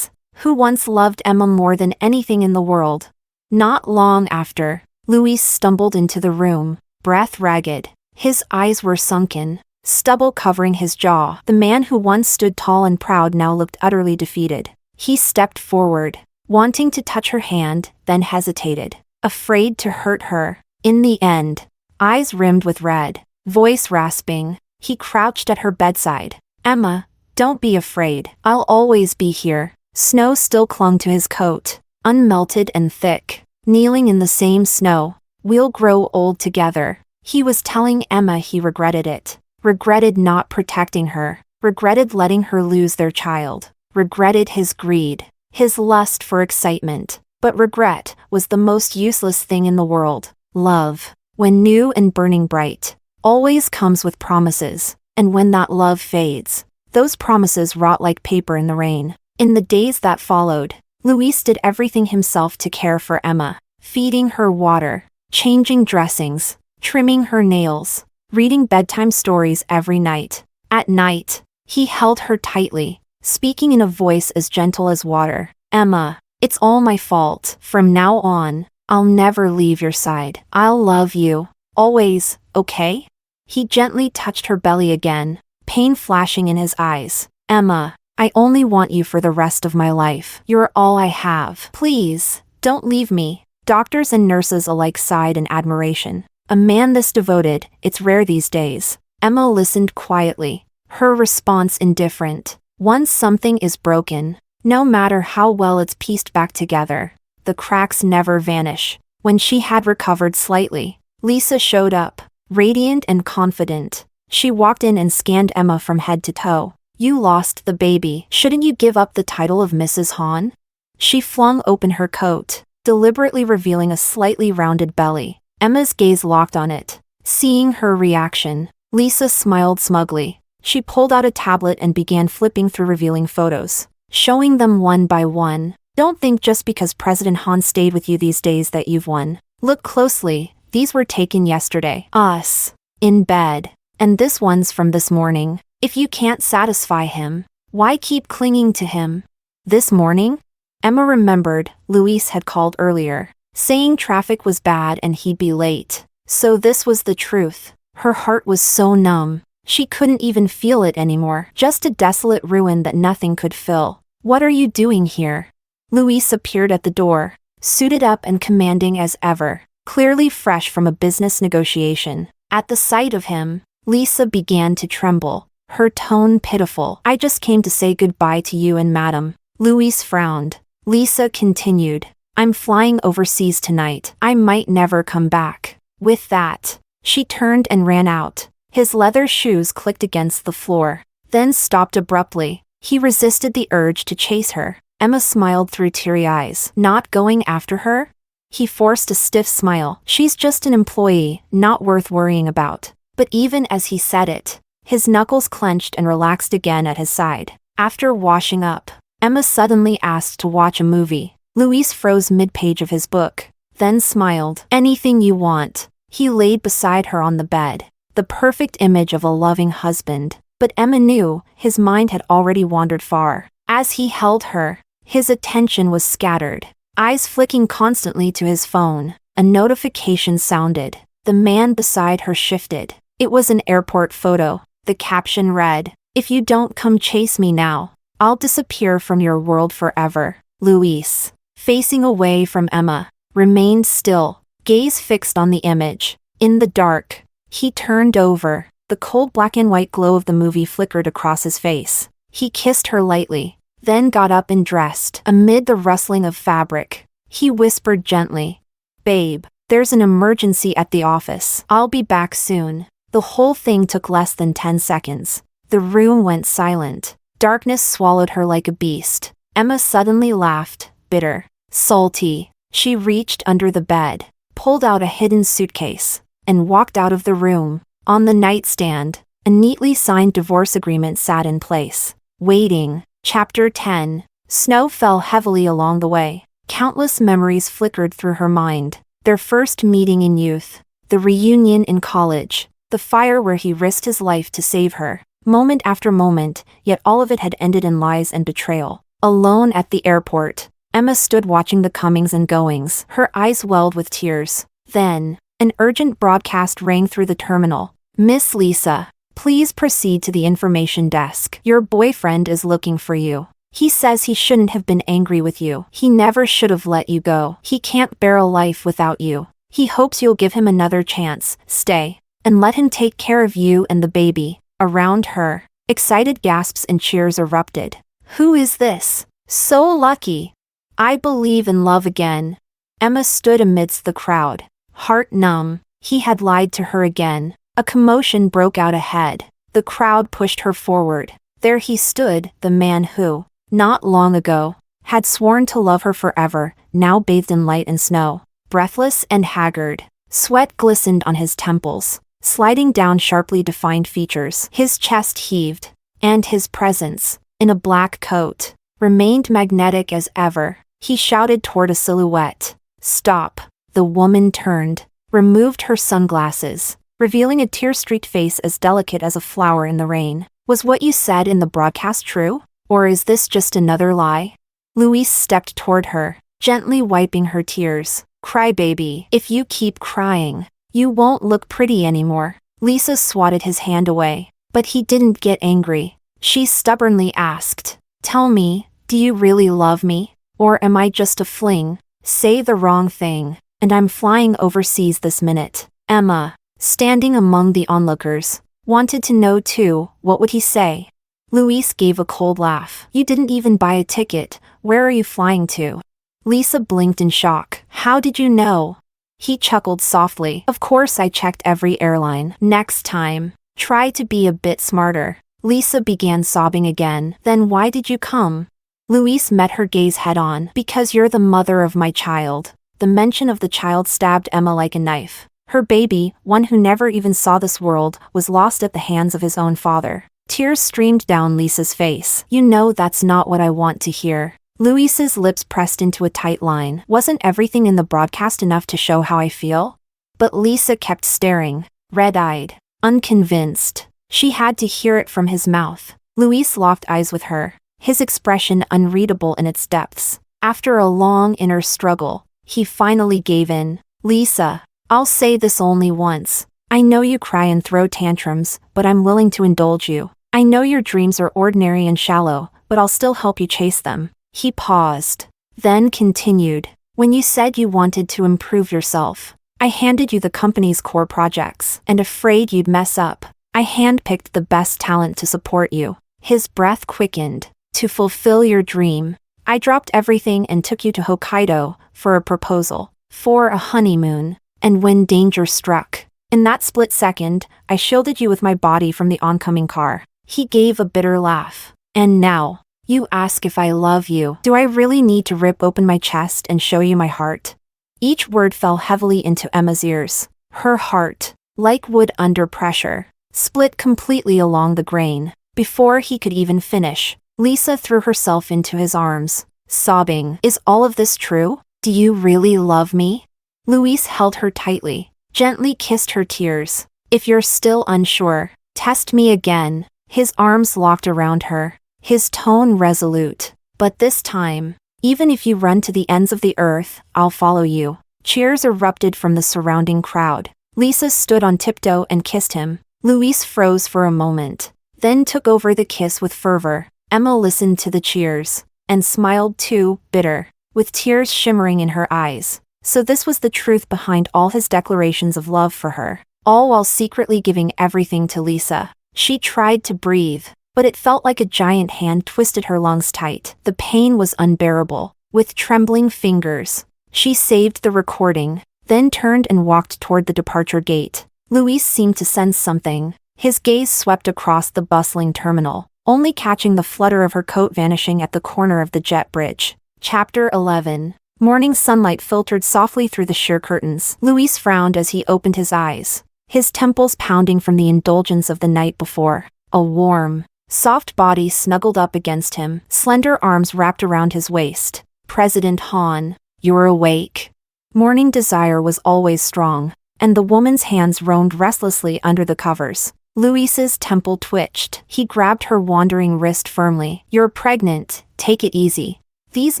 who once loved Emma more than anything in the world. Not long after, Luis stumbled into the room, breath ragged. His eyes were sunken, stubble covering his jaw. The man who once stood tall and proud now looked utterly defeated. He stepped forward, wanting to touch her hand, then hesitated, afraid to hurt her. In the end, eyes rimmed with red, voice rasping, he crouched at her bedside. Emma, don't be afraid. I'll always be here. Snow still clung to his coat, unmelted and thick. Kneeling in the same snow, we'll grow old together. He was telling Emma he regretted it. Regretted not protecting her. Regretted letting her lose their child. Regretted his greed, his lust for excitement. But regret was the most useless thing in the world. Love, when new and burning bright, always comes with promises. And when that love fades, those promises rot like paper in the rain. In the days that followed, Luis did everything himself to care for Emma, feeding her water, changing dressings, trimming her nails, reading bedtime stories every night. At night, he held her tightly, speaking in a voice as gentle as water. Emma, it's all my fault. From now on, I'll never leave your side. I'll love you, always, okay? He gently touched her belly again, pain flashing in his eyes. Emma, I only want you for the rest of my life. You're all I have. Please, don't leave me. Doctors and nurses alike sighed in admiration. A man this devoted, it's rare these days. Emma listened quietly, her response indifferent. Once something is broken, no matter how well it's pieced back together, the cracks never vanish. When she had recovered slightly, Lisa showed up, radiant and confident. She walked in and scanned Emma from head to toe. You lost the baby. Shouldn't you give up the title of Mrs. Hahn? She flung open her coat, deliberately revealing a slightly rounded belly. Emma's gaze locked on it. Seeing her reaction, Lisa smiled smugly. She pulled out a tablet and began flipping through revealing photos, showing them one by one. Don't think just because President Hahn stayed with you these days that you've won. Look closely, these were taken yesterday. Us. In bed. And this one's from this morning. If you can't satisfy him, why keep clinging to him? This morning? Emma remembered, Luis had called earlier, saying traffic was bad and he'd be late. So this was the truth. Her heart was so numb. She couldn't even feel it anymore. Just a desolate ruin that nothing could fill. What are you doing here? Luis appeared at the door, suited up and commanding as ever, clearly fresh from a business negotiation. At the sight of him, Lisa began to tremble, her tone pitiful. I just came to say goodbye to you and Madam. Luis frowned. Lisa continued. I'm flying overseas tonight. I might never come back. With that, she turned and ran out. His leather shoes clicked against the floor, then stopped abruptly. He resisted the urge to chase her. Emma smiled through teary eyes. Not going after her? He forced a stiff smile. She's just an employee, not worth worrying about. But even as he said it, his knuckles clenched and relaxed again at his side. After washing up, Emma suddenly asked to watch a movie. Luis froze mid-page of his book, then smiled. Anything you want. He laid beside her on the bed, the perfect image of a loving husband. But Emma knew, his mind had already wandered far. As he held her, his attention was scattered, eyes flicking constantly to his phone. A notification sounded. The man beside her shifted. It was an airport photo. The caption read, "If you don't come chase me now, I'll disappear from your world forever." Luis, facing away from Emma, remained still, gaze fixed on the image. In the dark, he turned over. The cold black and white glow of the movie flickered across his face. He kissed her lightly, then got up and dressed. Amid the rustling of fabric, he whispered gently, "Babe, there's an emergency at the office. I'll be back soon." The whole thing took less than 10 seconds. The room went silent. Darkness swallowed her like a beast. Emma suddenly laughed, bitter, salty. She reached under the bed, pulled out a hidden suitcase, and walked out of the room. On the nightstand, a neatly signed divorce agreement sat in place, waiting. Chapter 10. Snow fell heavily along the way. Countless memories flickered through her mind. Their first meeting in youth, the reunion in college, the fire where he risked his life to save her. Moment after moment, yet all of it had ended in lies and betrayal. Alone at the airport, Emma stood watching the comings and goings, her eyes welled with tears. Then, an urgent broadcast rang through the terminal. "Miss Lisa, please proceed to the information desk. Your boyfriend is looking for you. He says he shouldn't have been angry with you. He never should have let you go. He can't bear a life without you. He hopes you'll give him another chance. Stay, and let him take care of you and the baby." Around her, excited gasps and cheers erupted. Who is this? So lucky. I believe in love again. Emma stood amidst the crowd, heart numb. He had lied to her again. A commotion broke out ahead. The crowd pushed her forward. There he stood, the man who, not long ago, had sworn to love her forever, now bathed in light and snow. Breathless and haggard, sweat glistened on his temples, sliding down sharply defined features. His chest heaved, and his presence, in a black coat, remained magnetic as ever. He shouted toward a silhouette. Stop. The woman turned, removed her sunglasses, revealing a tear-streaked face as delicate as a flower in the rain. Was what you said in the broadcast true? Or is this just another lie? Luis stepped toward her, gently wiping her tears. Cry, baby. If you keep crying, you won't look pretty anymore. Lisa swatted his hand away, but he didn't get angry. She stubbornly asked, Tell me, do you really love me? Or am I just a fling? Say the wrong thing, and I'm flying overseas this minute. Emma, standing among the onlookers, wanted to know too. What would he say? Luis gave a cold laugh. You didn't even buy a ticket. Where are you flying to? Lisa blinked in shock. How did you know? He chuckled softly. Of course I checked every airline. Next time, try to be a bit smarter. Lisa began sobbing again. Then why did you come? Luis met her gaze head-on. Because you're the mother of my child. The mention of the child stabbed Emma like a knife. Her baby, one who never even saw this world, was lost at the hands of his own father. Tears streamed down Lisa's face. You know that's not what I want to hear. Luis's lips pressed into a tight line. Wasn't everything in the broadcast enough to show how I feel? But Lisa kept staring, red-eyed, unconvinced. She had to hear it from his mouth. Luis locked eyes with her, his expression unreadable in its depths. After a long inner struggle, he finally gave in. Lisa, I'll say this only once. I know you cry and throw tantrums, but I'm willing to indulge you. I know your dreams are ordinary and shallow, but I'll still help you chase them. He paused, then continued. When you said you wanted to improve yourself, I handed you the company's core projects, and afraid you'd mess up, I handpicked the best talent to support you. His breath quickened. To fulfill your dream, I dropped everything and took you to Hokkaido for a proposal, for a honeymoon. And when danger struck, in that split second, I shielded you with my body from the oncoming car. He gave a bitter laugh. And now, you ask if I love you. Do I really need to rip open my chest and show you my heart? Each word fell heavily into Emma's ears. Her heart, like wood under pressure, split completely along the grain. Before he could even finish, Lisa threw herself into his arms, sobbing. Is all of this true? Do you really love me? Luis held her tightly, gently kissed her tears. If you're still unsure, test me again. His arms locked around her, his tone resolute. But this time, even if you run to the ends of the earth, I'll follow you. Cheers erupted from the surrounding crowd. Lisa stood on tiptoe and kissed him. Luis froze for a moment, then took over the kiss with fervor. Emma listened to the cheers, and smiled too, bitter, with tears shimmering in her eyes. So this was the truth behind all his declarations of love for her, all while secretly giving everything to Lisa. She tried to breathe, but it felt like a giant hand twisted her lungs tight. The pain was unbearable. With trembling fingers, she saved the recording, then turned and walked toward the departure gate. Luis seemed to sense something. His gaze swept across the bustling terminal, only catching the flutter of her coat vanishing at the corner of the jet bridge. Chapter 11. Morning sunlight filtered softly through the sheer curtains. Luis frowned as he opened his eyes, his temples pounding from the indulgence of the night before. A warm, soft body snuggled up against him, slender arms wrapped around his waist. President Han, you're awake. Morning desire was always strong, and the woman's hands roamed restlessly under the covers. Luis's temple twitched. He grabbed her wandering wrist firmly. You're pregnant, take it easy. These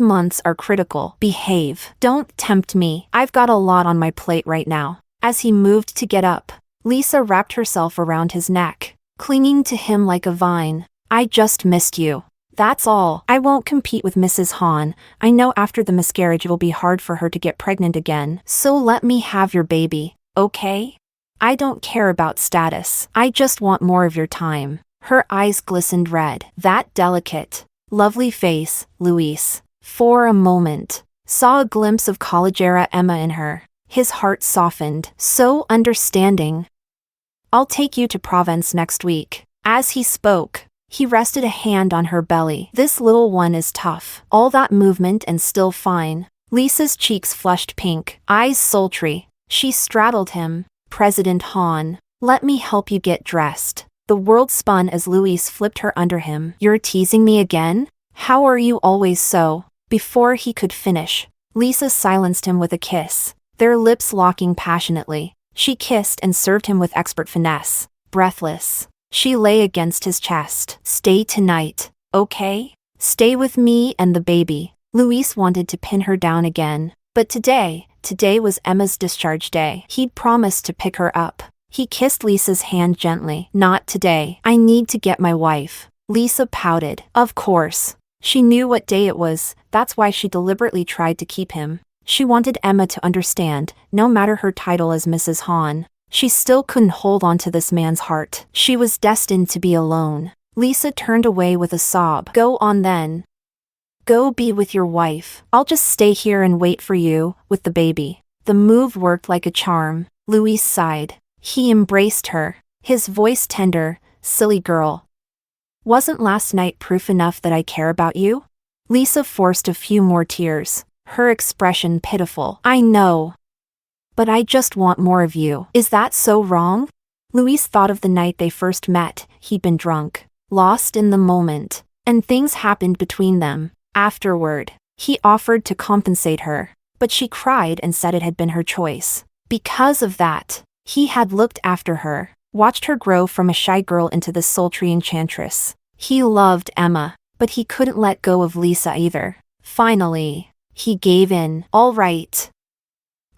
months are critical. Behave. Don't tempt me. I've got a lot on my plate right now. As he moved to get up, Lisa wrapped herself around his neck, clinging to him like a vine. I just missed you. That's all. I won't compete with Mrs. Han. I know after the miscarriage it'll be hard for her to get pregnant again. So let me have your baby, okay? I don't care about status. I just want more of your time. Her eyes glistened red. That delicate, lovely face, Luis, for a moment, saw a glimpse of college-era Emma in her. His heart softened. So understanding. I'll take you to Provence next week. As he spoke, he rested a hand on her belly. This little one is tough. All that movement and still fine. Lisa's cheeks flushed pink, eyes sultry. She straddled him. President Han, let me help you get dressed. The world spun as Luis flipped her under him. You're teasing me again? How are you always so Before he could finish, Lisa silenced him with a kiss, their lips locking passionately. She kissed and served him with expert finesse. Breathless, she lay against his chest. Stay tonight, okay? Stay with me and the baby. Luis wanted to pin her down again. But today was Emma's discharge day. He'd promised to pick her up. He kissed Lisa's hand gently. Not today. I need to get my wife. Lisa pouted. Of course. She knew what day it was, that's why she deliberately tried to keep him. She wanted Emma to understand, no matter her title as Mrs. Hahn, she still couldn't hold on to this man's heart. She was destined to be alone. Lisa turned away with a sob. Go on then. Go be with your wife. I'll just stay here and wait for you, with the baby. The move worked like a charm. Luis sighed. He embraced her, his voice tender. Silly girl. Wasn't last night proof enough that I care about you? Lisa forced a few more tears, her expression pitiful. I know. But I just want more of you. Is that so wrong? Luis thought of the night they first met. He'd been drunk, lost in the moment, and things happened between them. Afterward, he offered to compensate her, but she cried and said it had been her choice. Because of that, he had looked after her, watched her grow from a shy girl into this sultry enchantress. He loved Emma, but he couldn't let go of Lisa either. Finally, he gave in. All right.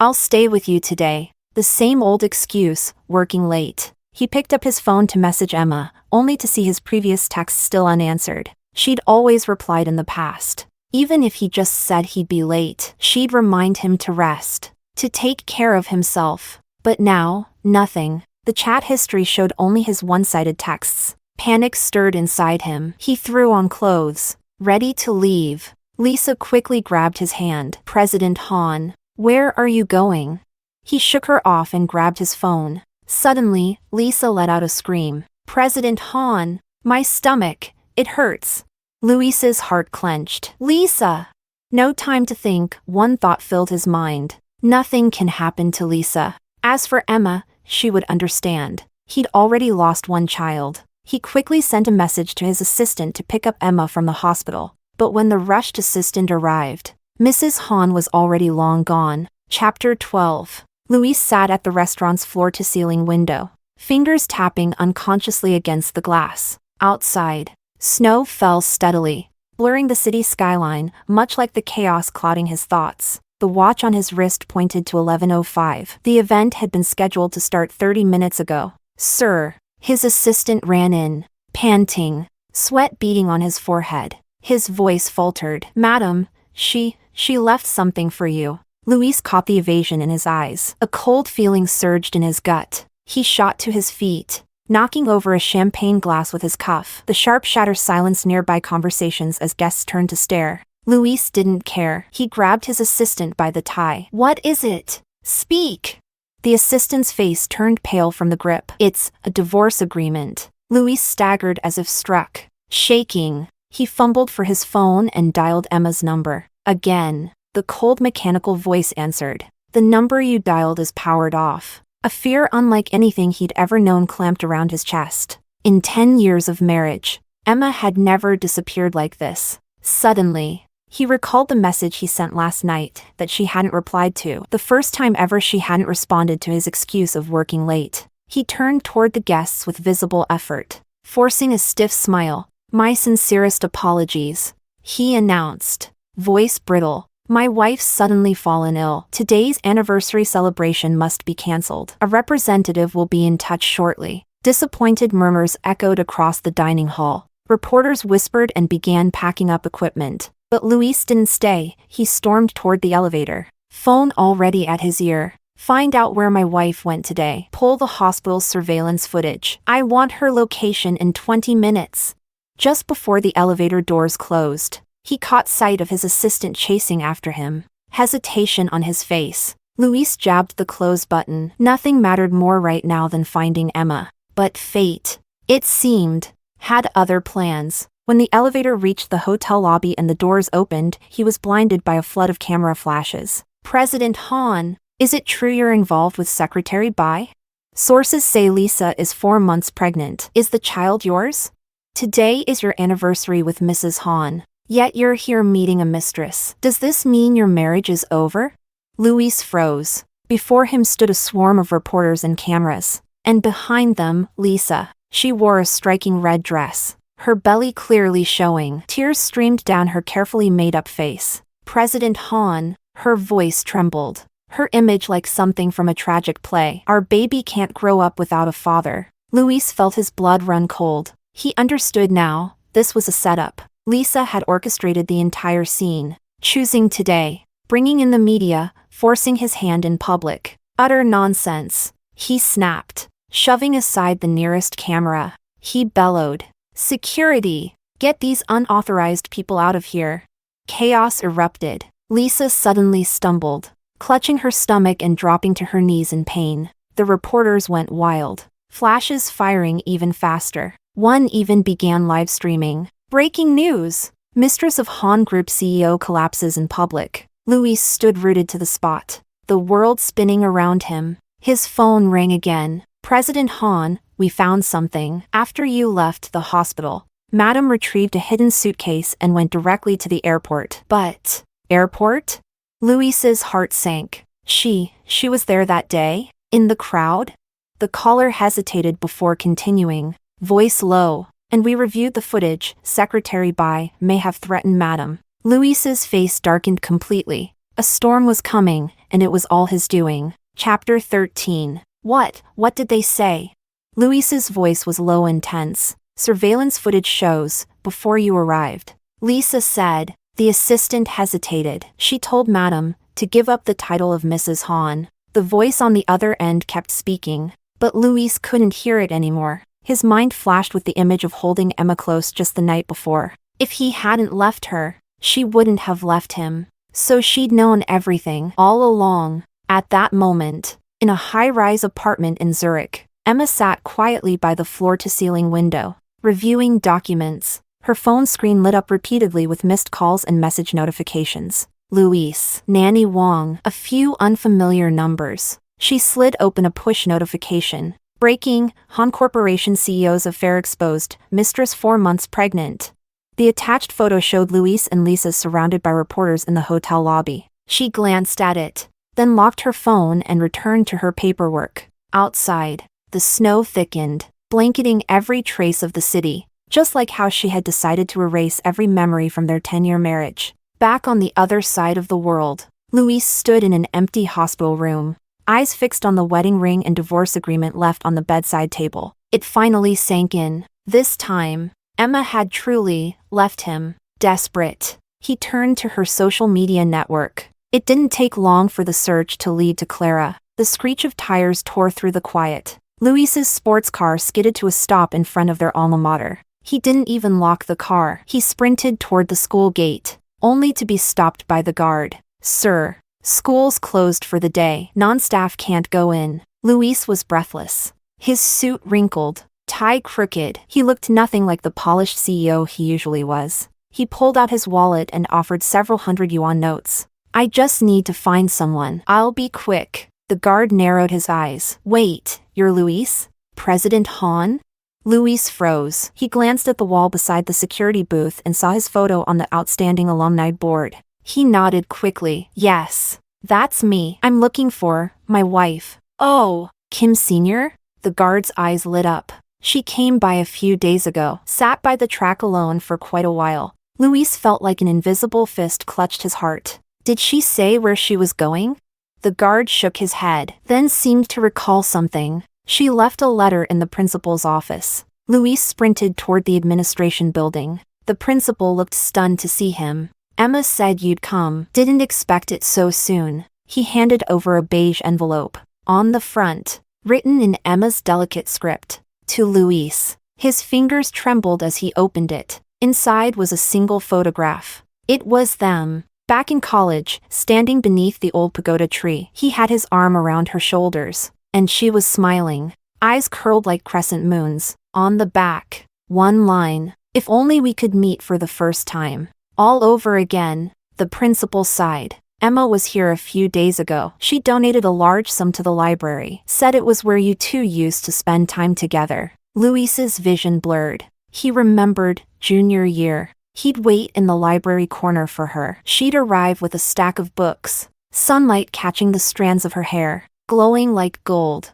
I'll stay with you today. The same old excuse, working late. He picked up his phone to message Emma, only to see his previous texts still unanswered. She'd always replied in the past. Even if he just said he'd be late, she'd remind him to rest, to take care of himself. But now, nothing. The chat history showed only his one-sided texts. Panic stirred inside him. He threw on clothes, ready to leave. Lisa quickly grabbed his hand. President Hahn, where are you going? He shook her off and grabbed his phone. Suddenly, Lisa let out a scream. President Hahn, my stomach, it hurts. Luis's heart clenched. Lisa! No time to think, one thought filled his mind. Nothing can happen to Lisa. As for Emma, she would understand. He'd already lost one child. He quickly sent a message to his assistant to pick up Emma from the hospital. But when the rushed assistant arrived, Mrs. Hahn was already long gone. Chapter 12. Luis sat at the restaurant's floor-to-ceiling window, fingers tapping unconsciously against the glass. Outside, snow fell steadily, blurring the city skyline, much like the chaos clouding his thoughts. The watch on his wrist pointed to 11:05. The event had been scheduled to start 30 minutes ago. Sir, his assistant ran in, panting, sweat beading on his forehead. His voice faltered. Madam, she left something for you. Luis caught the evasion in his eyes. A cold feeling surged in his gut. He shot to his feet, knocking over a champagne glass with his cuff. The sharp shatter silenced nearby conversations as guests turned to stare. Luis didn't care. He grabbed his assistant by the tie. What is it? Speak! The assistant's face turned pale from the grip. It's a divorce agreement. Luis staggered as if struck. Shaking, he fumbled for his phone and dialed Emma's number. Again, the cold mechanical voice answered. The number you dialed is powered off. A fear unlike anything he'd ever known clamped around his chest. In 10 years of marriage, Emma had never disappeared like this. Suddenly, he recalled the message he sent last night that she hadn't replied to. The first time ever she hadn't responded to his excuse of working late. He turned toward the guests with visible effort, forcing a stiff smile. My sincerest apologies, he announced, voice brittle. My wife's suddenly fallen ill. Today's anniversary celebration must be cancelled. A representative will be in touch shortly. Disappointed murmurs echoed across the dining hall. Reporters whispered and began packing up equipment. But Luis didn't stay. He stormed toward the elevator, phone already at his ear. Find out where my wife went today. Pull the hospital's surveillance footage. I want her location in 20 minutes. Just before the elevator doors closed, he caught sight of his assistant chasing after him. Hesitation on his face. Luis jabbed the close button. Nothing mattered more right now than finding Emma. But fate, it seemed, had other plans. When the elevator reached the hotel lobby and the doors opened, he was blinded by a flood of camera flashes. President Hahn, is it true you're involved with Secretary Bai? Sources say Lisa is 4 months pregnant. Is the child yours? Today is your anniversary with Mrs. Hahn. Yet you're here meeting a mistress. Does this mean your marriage is over? Luis froze. Before him stood a swarm of reporters and cameras. And behind them, Lisa. She wore a striking red dress, her belly clearly showing. Tears streamed down her carefully made-up face. President Han, her voice trembled. Her image like something from a tragic play. Our baby can't grow up without a father. Luis felt his blood run cold. He understood now, this was a setup. Lisa had orchestrated the entire scene, choosing today, bringing in the media, forcing his hand in public. Utter nonsense. He snapped, shoving aside the nearest camera. He bellowed, "Security! Get these unauthorized people out of here." Chaos erupted. Lisa suddenly stumbled, clutching her stomach and dropping to her knees in pain. The reporters went wild, flashes firing even faster. One even began live streaming. Breaking news! Mistress of Han Group CEO collapses in public. Luis stood rooted to the spot, the world spinning around him. His phone rang again. "President Han, we found something. After you left the hospital, Madam retrieved a hidden suitcase and went directly to the airport." But, airport? Luis's heart sank. She was there that day? In the crowd? The caller hesitated before continuing, voice low. "And we reviewed the footage. Secretary Bai may have threatened Madam." Luis's face darkened completely. A storm was coming, and it was all his doing. Chapter 13. What did they say? Luis's voice was low and tense. "Surveillance footage shows, before you arrived." Lisa said. The assistant hesitated. She told Madam to give up the title of Mrs. Han. The voice on the other end kept speaking, but Luis couldn't hear it anymore. His mind flashed with the image of holding Emma close just the night before. If he hadn't left her, she wouldn't have left him. So she'd known everything all along. At that moment, in a high-rise apartment in Zurich, Emma sat quietly by the floor-to-ceiling window, reviewing documents. Her phone screen lit up repeatedly with missed calls and message notifications. Luis, Nanny Wong, a few unfamiliar numbers. She slid open a push notification. Breaking, Han Corporation CEO's affair exposed, mistress 4 months pregnant. The attached photo showed Luis and Lisa surrounded by reporters in the hotel lobby. She glanced at it, then locked her phone and returned to her paperwork. Outside, the snow thickened, blanketing every trace of the city, just like how she had decided to erase every memory from their 10-year marriage. Back on the other side of the world, Luis stood in an empty hospital room, eyes fixed on the wedding ring and divorce agreement left on the bedside table. It finally sank in. This time, Emma had truly left him. Desperate, he turned to her social media network. It didn't take long for the search to lead to Clara. The screech of tires tore through the quiet. Luis's sports car skidded to a stop in front of their alma mater. He didn't even lock the car. He sprinted toward the school gate, only to be stopped by the guard. "Sir, school's closed for the day. Non-staff can't go in." Luis was breathless. His suit wrinkled, tie crooked. He looked nothing like the polished CEO he usually was. He pulled out his wallet and offered several hundred-yuan notes. "I just need to find someone. I'll be quick." The guard narrowed his eyes. "Wait, you're Luis? President Han?" Luis froze. He glanced at the wall beside the security booth and saw his photo on the outstanding alumni board. He nodded quickly. "Yes, that's me. I'm looking for my wife." "Oh, Kim Sr.?" The guard's eyes lit up. "She came by a few days ago, sat by the track alone for quite a while." Luis felt like an invisible fist clutched his heart. "Did she say where she was going?" The guard shook his head, then seemed to recall something. "She left a letter in the principal's office." Luis sprinted toward the administration building. The principal looked stunned to see him. "Emma said you'd come. Didn't expect it so soon." He handed over a beige envelope. On the front, written in Emma's delicate script, "To Luis." His fingers trembled as he opened it. Inside was a single photograph. It was them, back in college, standing beneath the old pagoda tree. He had his arm around her shoulders, and she was smiling, eyes curled like crescent moons. On the back, one line, "If only we could meet for the first time. All over again." The principal sighed. "Emma was here a few days ago. She donated a large sum to the library. Said it was where you two used to spend time together." Luis's vision blurred. He remembered junior year. He'd wait in the library corner for her. She'd arrive with a stack of books, sunlight catching the strands of her hair, glowing like gold.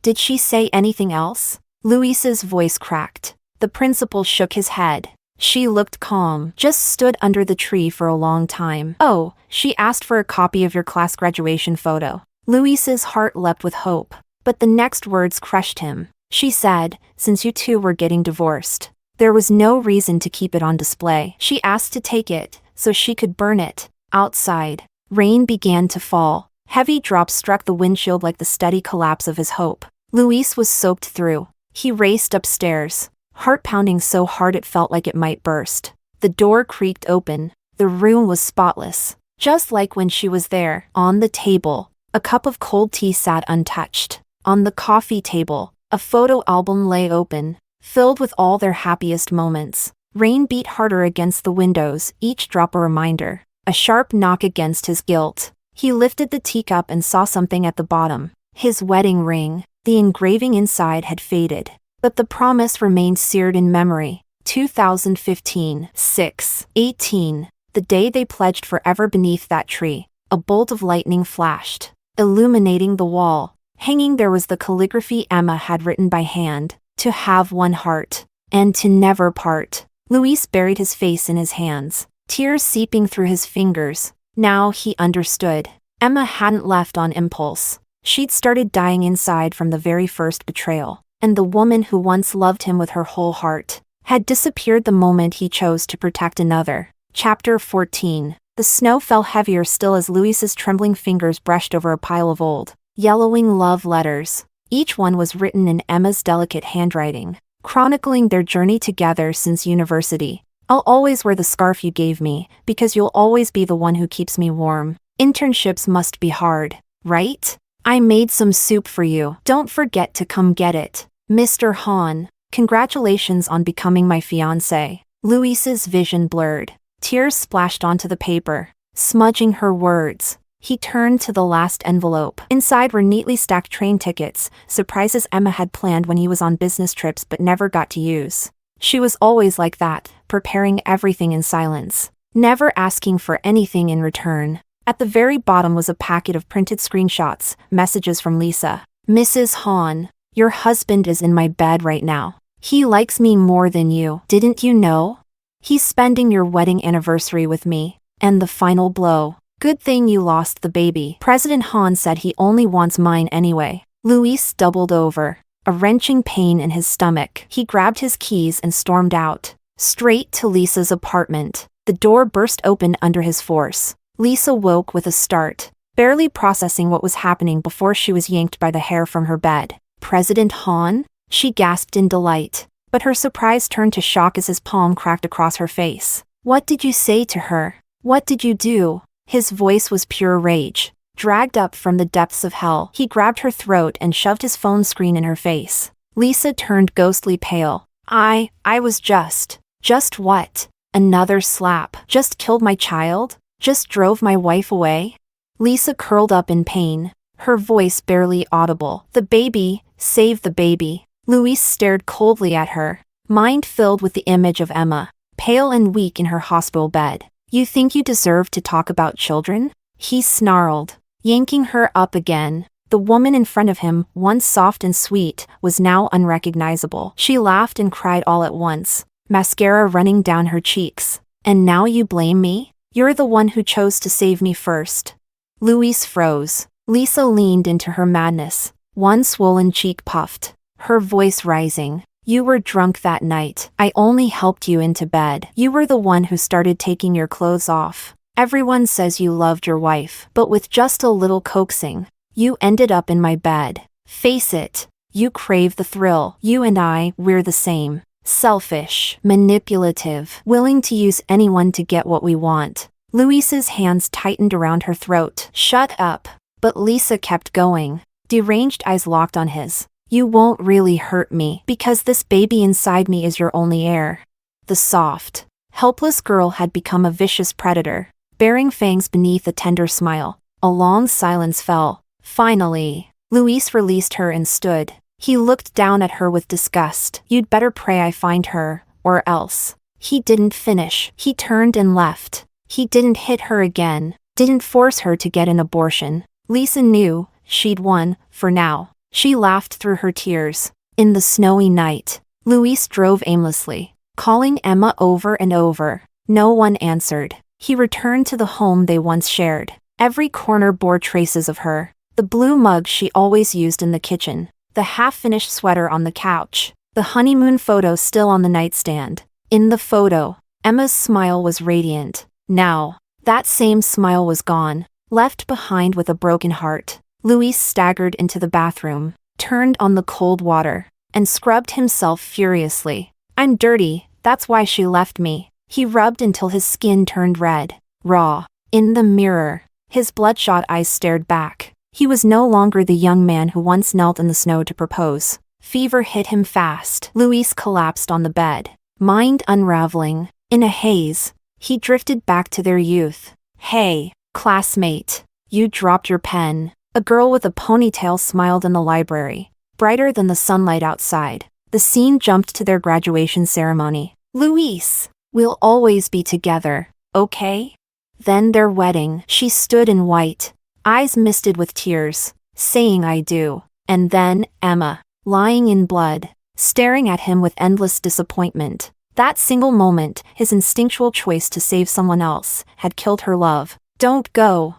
Did she say anything else? Luis's voice cracked. The principal shook his head. She looked calm, just stood under the tree for a long time. Oh, she asked for a copy of your class graduation photo. Luis's heart leapt with hope, but the next words crushed him. She said, since you two were getting divorced, there was no reason to keep it on display. She asked to take it, so she could burn it. Outside, rain began to fall. Heavy drops struck the windshield like the steady collapse of his hope. Luis was soaked through. He raced upstairs, heart pounding so hard it felt like it might burst. The door creaked open. The room was spotless, just like when she was there. On the table, a cup of cold tea sat untouched. On the coffee table, a photo album lay open, filled with all their happiest moments. Rain beat harder against the windows, each drop a reminder. A sharp knock against his guilt. He lifted the teacup and saw something at the bottom. His wedding ring. The engraving inside had faded, but the promise remained seared in memory. 2015, 6/18, the day they pledged forever beneath that tree. A bolt of lightning flashed, illuminating the wall. Hanging there was the calligraphy Emma had written by hand, to have one heart, and to never part. Luis buried his face in his hands, tears seeping through his fingers. Now he understood. Emma hadn't left on impulse. She'd started dying inside from the very first betrayal, and the woman who once loved him with her whole heart had disappeared the moment he chose to protect another. Chapter 14. The snow fell heavier still as Luis's trembling fingers brushed over a pile of old, yellowing love letters. Each one was written in Emma's delicate handwriting, chronicling their journey together since university. I'll always wear the scarf you gave me, because you'll always be the one who keeps me warm. Internships must be hard, right? I made some soup for you. Don't forget to come get it. Mr. Hahn, congratulations on becoming my fiancé. Luis's vision blurred. Tears splashed onto the paper, smudging her words. He turned to the last envelope. Inside were neatly stacked train tickets, surprises Emma had planned when he was on business trips but never got to use. She was always like that, preparing everything in silence, never asking for anything in return. At the very bottom was a packet of printed screenshots, messages from Lisa. Mrs. Hahn, your husband is in my bed right now. He likes me more than you. Didn't you know? He's spending your wedding anniversary with me. And the final blow. Good thing you lost the baby. President Hahn said he only wants mine anyway. Luis doubled over, a wrenching pain in his stomach. He grabbed his keys and stormed out, straight to Lisa's apartment. The door burst open under his force. Lisa woke with a start, barely processing what was happening before she was yanked by the hair from her bed. President Hahn? She gasped in delight, but her surprise turned to shock as his palm cracked across her face. What did you say to her? What did you do? His voice was pure rage, dragged up from the depths of hell. He grabbed her throat and shoved his phone screen in her face. Lisa turned ghostly pale. I was just what? Another slap. Just killed my child? Just drove my wife away? Lisa curled up in pain, her voice barely audible. The baby, save the baby. Luis stared coldly at her, mind filled with the image of Emma, pale and weak in her hospital bed. You think you deserve to talk about children? He snarled, yanking her up again. The woman in front of him, once soft and sweet, was now unrecognizable. She laughed and cried all at once, mascara running down her cheeks. And now you blame me? You're the one who chose to save me first. Luis froze. Lisa leaned into her madness, one swollen cheek puffed, her voice rising. You were drunk that night. I only helped you into bed. You were the one who started taking your clothes off. Everyone says you loved your wife, but with just a little coaxing, you ended up in my bed. Face it, you crave the thrill. You and I, we're the same. Selfish, manipulative, willing to use anyone to get what we want. Luis's hands tightened around her throat. Shut up. But Lisa kept going. Deranged eyes locked on his. You won't really hurt me, because this baby inside me is your only heir. The soft, helpless girl had become a vicious predator, baring fangs beneath a tender smile. A long silence fell. Finally, Luis released her and stood. He looked down at her with disgust. You'd better pray I find her, or else. He didn't finish. He turned and left. He didn't hit her again, didn't force her to get an abortion. Lisa knew she'd won, for now. She laughed through her tears. In the snowy night, Luis drove aimlessly, calling Emma over and over. No one answered. He returned to the home they once shared. Every corner bore traces of her. The blue mug she always used in the kitchen, the half-finished sweater on the couch, the honeymoon photo still on the nightstand. In the photo, Emma's smile was radiant. Now, that same smile was gone, left behind with a broken heart. Luis staggered into the bathroom, turned on the cold water, and scrubbed himself furiously. I'm dirty, that's why she left me. He rubbed until his skin turned red, raw. In the mirror, his bloodshot eyes stared back. He was no longer the young man who once knelt in the snow to propose. Fever hit him fast. Luis collapsed on the bed, mind unraveling. In a haze, he drifted back to their youth. Hey, classmate, you dropped your pen. A girl with a ponytail smiled in the library, brighter than the sunlight outside. The scene jumped to their graduation ceremony. Luis, we'll always be together, okay? Then their wedding. She stood in white, eyes misted with tears, saying I do. And then Emma, lying in blood, staring at him with endless disappointment. That single moment, his instinctual choice to save someone else, had killed her love. Don't go.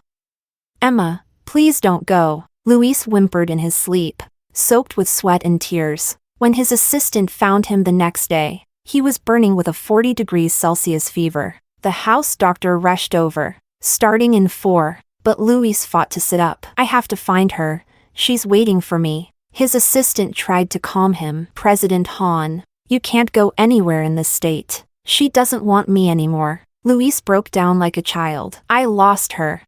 Emma, please don't go. Luis whimpered in his sleep, soaked with sweat and tears. When his assistant found him the next day, he was burning with a 40 degrees Celsius fever. The house doctor rushed over, starting in 4, but Luis fought to sit up. I have to find her. She's waiting for me. His assistant tried to calm him. President Hahn, you can't go anywhere in this state. She doesn't want me anymore. Luis broke down like a child. I lost her.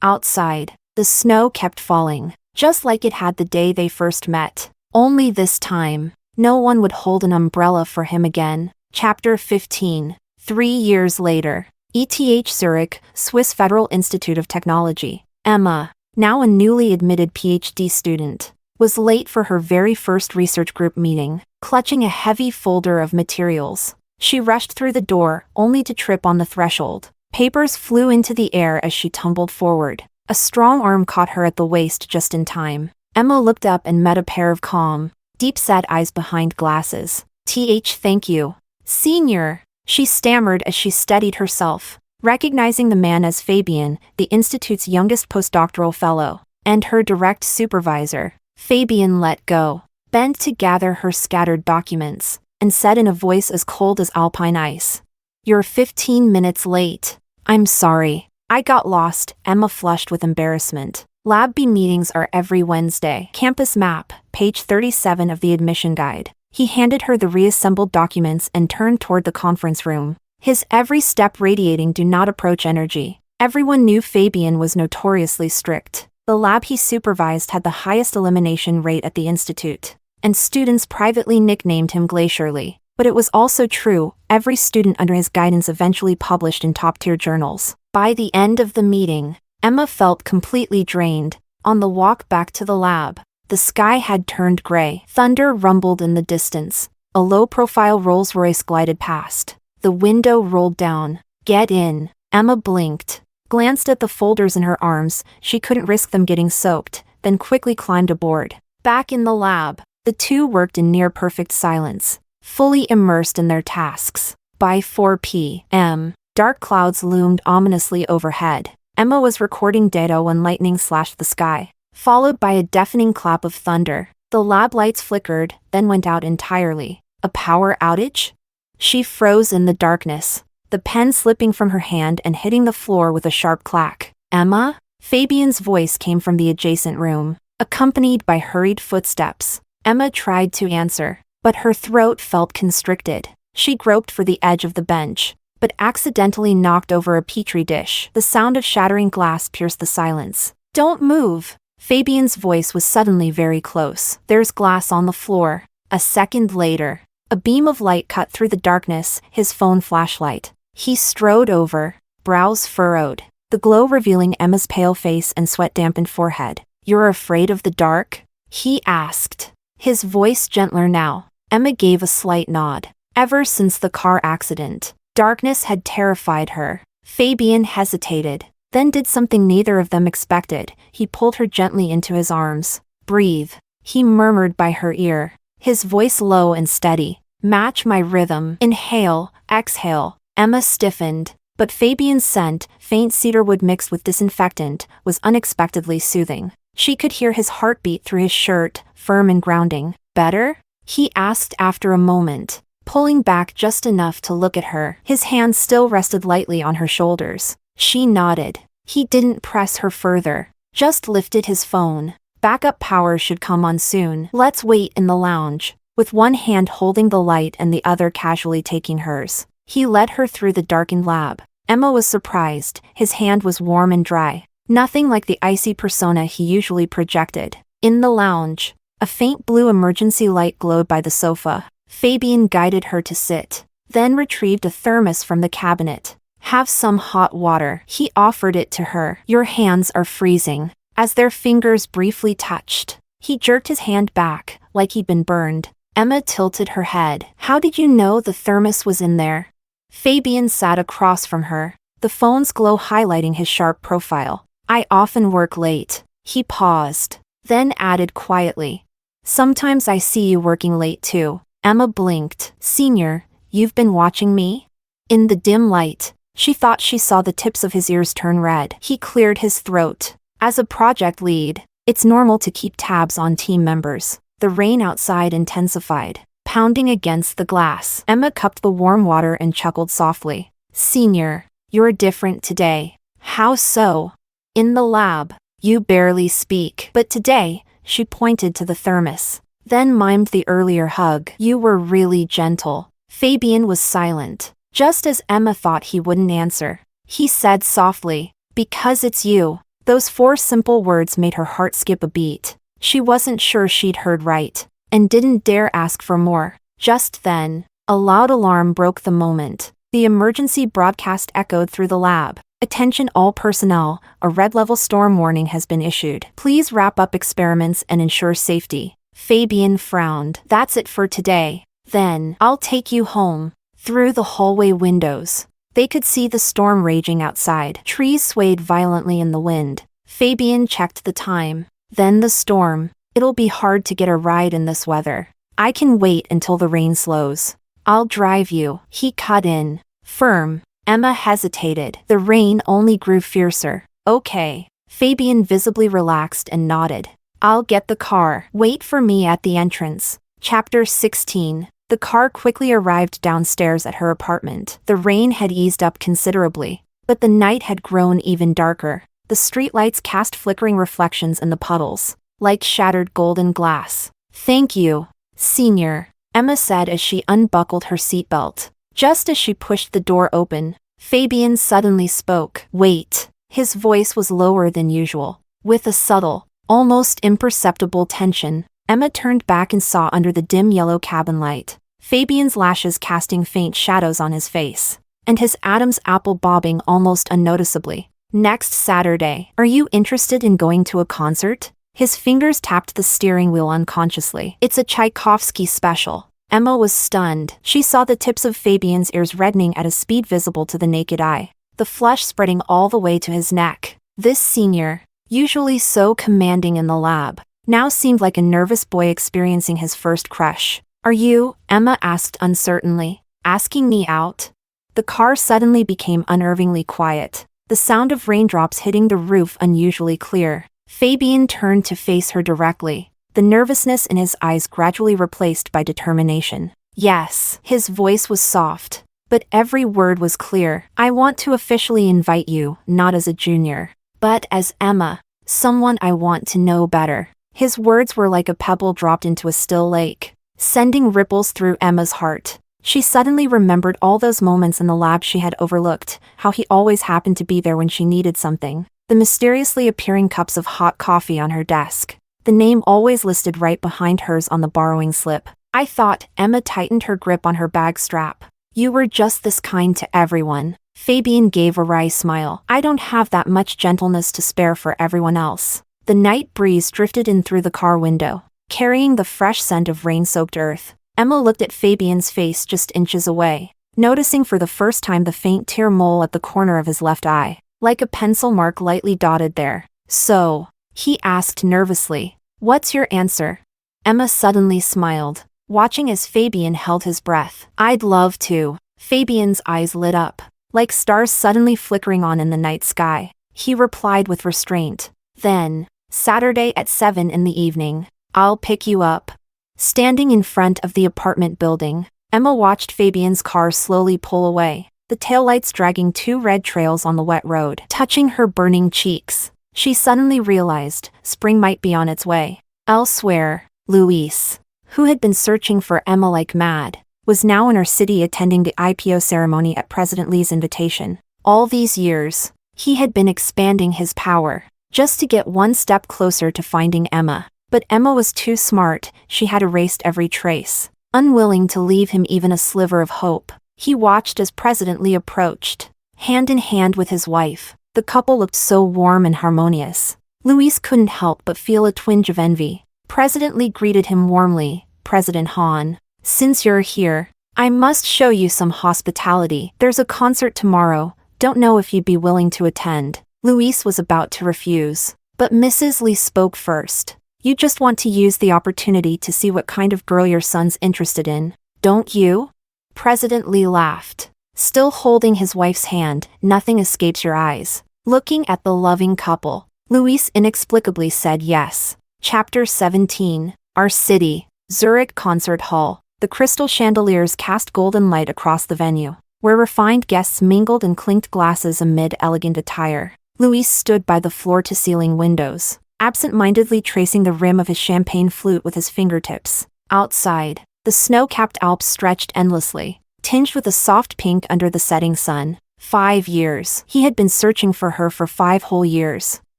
Outside, the snow kept falling, just like it had the day they first met. Only this time, no one would hold an umbrella for him again. Chapter 15. 3 years later. ETH Zurich, Swiss Federal Institute of Technology. Emma, now a newly admitted PhD student, was late for her very first research group meeting, clutching a heavy folder of materials. She rushed through the door, only to trip on the threshold. Papers flew into the air as she tumbled forward. A strong arm caught her at the waist just in time. Emma looked up and met a pair of calm, deep-set eyes behind glasses. Thank you. Senior, she stammered as she steadied herself, recognizing the man as Fabian, the Institute's youngest postdoctoral fellow, and her direct supervisor. Fabian let go, bent to gather her scattered documents, and said in a voice as cold as alpine ice, "You're 15 minutes late. I'm sorry. I got lost." Emma flushed with embarrassment. Lab B meetings are every Wednesday. Campus map, page 37 of the admission guide. He handed her the reassembled documents and turned toward the conference room, his every step radiating do not approach energy. Everyone knew Fabian was notoriously strict. The lab he supervised had the highest elimination rate at the institute, and students privately nicknamed him Glacierly. But it was also true, every student under his guidance eventually published in top-tier journals. By the end of the meeting, Emma felt completely drained. On the walk back to the lab, the sky had turned gray. Thunder rumbled in the distance. A low-profile Rolls-Royce glided past. The window rolled down. Get in. Emma blinked, glanced at the folders in her arms. She couldn't risk them getting soaked, then quickly climbed aboard. Back in the lab, the two worked in near-perfect silence, fully immersed in their tasks. By 4 p.m., dark clouds loomed ominously overhead. Emma was recording data when lightning slashed the sky, followed by a deafening clap of thunder. The lab lights flickered, then went out entirely. A power outage? She froze in the darkness, the pen slipping from her hand and hitting the floor with a sharp clack. Emma? Fabian's voice came from the adjacent room, accompanied by hurried footsteps. Emma tried to answer, but her throat felt constricted. She groped for the edge of the bench, but accidentally knocked over a petri dish. The sound of shattering glass pierced the silence. Don't move! Fabian's voice was suddenly very close. There's glass on the floor. A second later, a beam of light cut through the darkness, his phone flashlight. He strode over, brows furrowed, the glow revealing Emma's pale face and sweat-dampened forehead. You're afraid of the dark? He asked, his voice gentler now. Emma gave a slight nod. Ever since the car accident, darkness had terrified her. Fabian hesitated, then did something neither of them expected. He pulled her gently into his arms. "Breathe," he murmured by her ear, his voice low and steady. "Match my rhythm. Inhale, exhale." Emma stiffened, but Fabian's scent, faint cedarwood mixed with disinfectant, was unexpectedly soothing. She could hear his heartbeat through his shirt, firm and grounding. "Better?" he asked after a moment, pulling back just enough to look at her. His hand still rested lightly on her shoulders. She nodded. He didn't press her further, just lifted his phone. "Backup power should come on soon. Let's wait in the lounge." With one hand holding the light and the other casually taking hers, he led her through the darkened lab. Emma was surprised. His hand was warm and dry, nothing like the icy persona he usually projected. In the lounge, a faint blue emergency light glowed by the sofa. Fabian guided her to sit, then retrieved a thermos from the cabinet. "Have some hot water," he offered it to her. "Your hands are freezing." As their fingers briefly touched, he jerked his hand back, like he'd been burned. Emma tilted her head. "How did you know the thermos was in there?" Fabian sat across from her, the phone's glow highlighting his sharp profile. "I often work late." He paused, then added quietly, "Sometimes I see you working late too." Emma blinked. "Senior, you've been watching me?" In the dim light, she thought she saw the tips of his ears turn red. He cleared his throat. "As a project lead, it's normal to keep tabs on team members." The rain outside intensified, pounding against the glass. Emma cupped the warm water and chuckled softly. "Senior, you're different today." "How so?" "In the lab, you barely speak. But today," she pointed to the thermos, then mimed the earlier hug. "You were really gentle." Fabian was silent, just as Emma thought he wouldn't answer. He said softly, "Because it's you." Those 4 simple words made her heart skip a beat. She wasn't sure she'd heard right, and didn't dare ask for more. Just then, a loud alarm broke the moment. The emergency broadcast echoed through the lab. "Attention all personnel, a red-level storm warning has been issued. Please wrap up experiments and ensure safety." Fabian frowned. "That's it for today. Then, I'll take you home." Through the hallway windows, they could see the storm raging outside. Trees swayed violently in the wind. Fabian checked the time. "Then the storm. It'll be hard to get a ride in this weather." "I can wait until the rain slows." "I'll drive you," he cut in, firm. Emma hesitated. The rain only grew fiercer. "Okay." Fabian visibly relaxed and nodded. "I'll get the car. Wait for me at the entrance." Chapter 16. The car quickly arrived downstairs at her apartment. The rain had eased up considerably, but the night had grown even darker. The streetlights cast flickering reflections in the puddles, like shattered golden glass. "Thank you, Senior," Emma said as she unbuckled her seatbelt. Just as she pushed the door open, Fabian suddenly spoke. "Wait." His voice was lower than usual, with a subtle, almost imperceptible tension. Emma turned back and saw under the dim yellow cabin light, Fabian's lashes casting faint shadows on his face, and his Adam's apple bobbing almost unnoticeably. "Next Saturday, are you interested in going to a concert?" His fingers tapped the steering wheel unconsciously. "It's a Tchaikovsky special." Emma was stunned. She saw the tips of Fabian's ears reddening at a speed visible to the naked eye, the flush spreading all the way to his neck. This senior, usually so commanding in the lab, now seemed like a nervous boy experiencing his first crush. "Are you," Emma asked uncertainly, "asking me out?" The car suddenly became unnervingly quiet, the sound of raindrops hitting the roof unusually clear. Fabian turned to face her directly, the nervousness in his eyes gradually replaced by determination. "Yes." His voice was soft, but every word was clear. "I want to officially invite you, not as a junior, but as Emma, someone I want to know better." His words were like a pebble dropped into a still lake, sending ripples through Emma's heart. She suddenly remembered all those moments in the lab she had overlooked, how he always happened to be there when she needed something, the mysteriously appearing cups of hot coffee on her desk, the name always listed right behind hers on the borrowing slip. "I thought," Emma tightened her grip on her bag strap, "you were just this kind to everyone." Fabian gave a wry smile. "I don't have that much gentleness to spare for everyone else." The night breeze drifted in through the car window, carrying the fresh scent of rain-soaked earth. Emma looked at Fabian's face just inches away, noticing for the first time the faint tear mole at the corner of his left eye, like a pencil mark lightly dotted there. So, he asked nervously, "What's your answer?" Emma suddenly smiled, watching as Fabian held his breath. "I'd love to." Fabian's eyes lit up, like stars suddenly flickering on in the night sky. He replied with restraint. "Then, Saturday at 7 in the evening, I'll pick you up." Standing in front of the apartment building, Emma watched Fabian's car slowly pull away, the taillights dragging two red trails on the wet road, touching her burning cheeks. She suddenly realized spring might be on its way. Elsewhere, Luis, who had been searching for Emma like mad, was now in her city attending the IPO ceremony at President Lee's invitation. All these years, he had been expanding his power, just to get one step closer to finding Emma. But Emma was too smart, she had erased every trace. Unwilling to leave him even a sliver of hope, he watched as President Lee approached, hand in hand with his wife. The couple looked so warm and harmonious. Luis couldn't help but feel a twinge of envy. President Lee greeted him warmly. "President Han, since you're here, I must show you some hospitality. There's a concert tomorrow, don't know if you'd be willing to attend." Luis was about to refuse, but Mrs. Lee spoke first. "You just want to use the opportunity to see what kind of girl your son's interested in, don't you?" President Lee laughed. Still holding his wife's hand, "Nothing escapes your eyes." Looking at the loving couple, Luis inexplicably said yes. Chapter 17. Our City, Zurich Concert Hall. The crystal chandeliers cast golden light across the venue, where refined guests mingled and clinked glasses amid elegant attire. Luis stood by the floor-to-ceiling windows, absent-mindedly tracing the rim of his champagne flute with his fingertips. Outside, the snow-capped Alps stretched endlessly, tinged with a soft pink under the setting sun. 5 years. He had been searching for her for 5 whole years.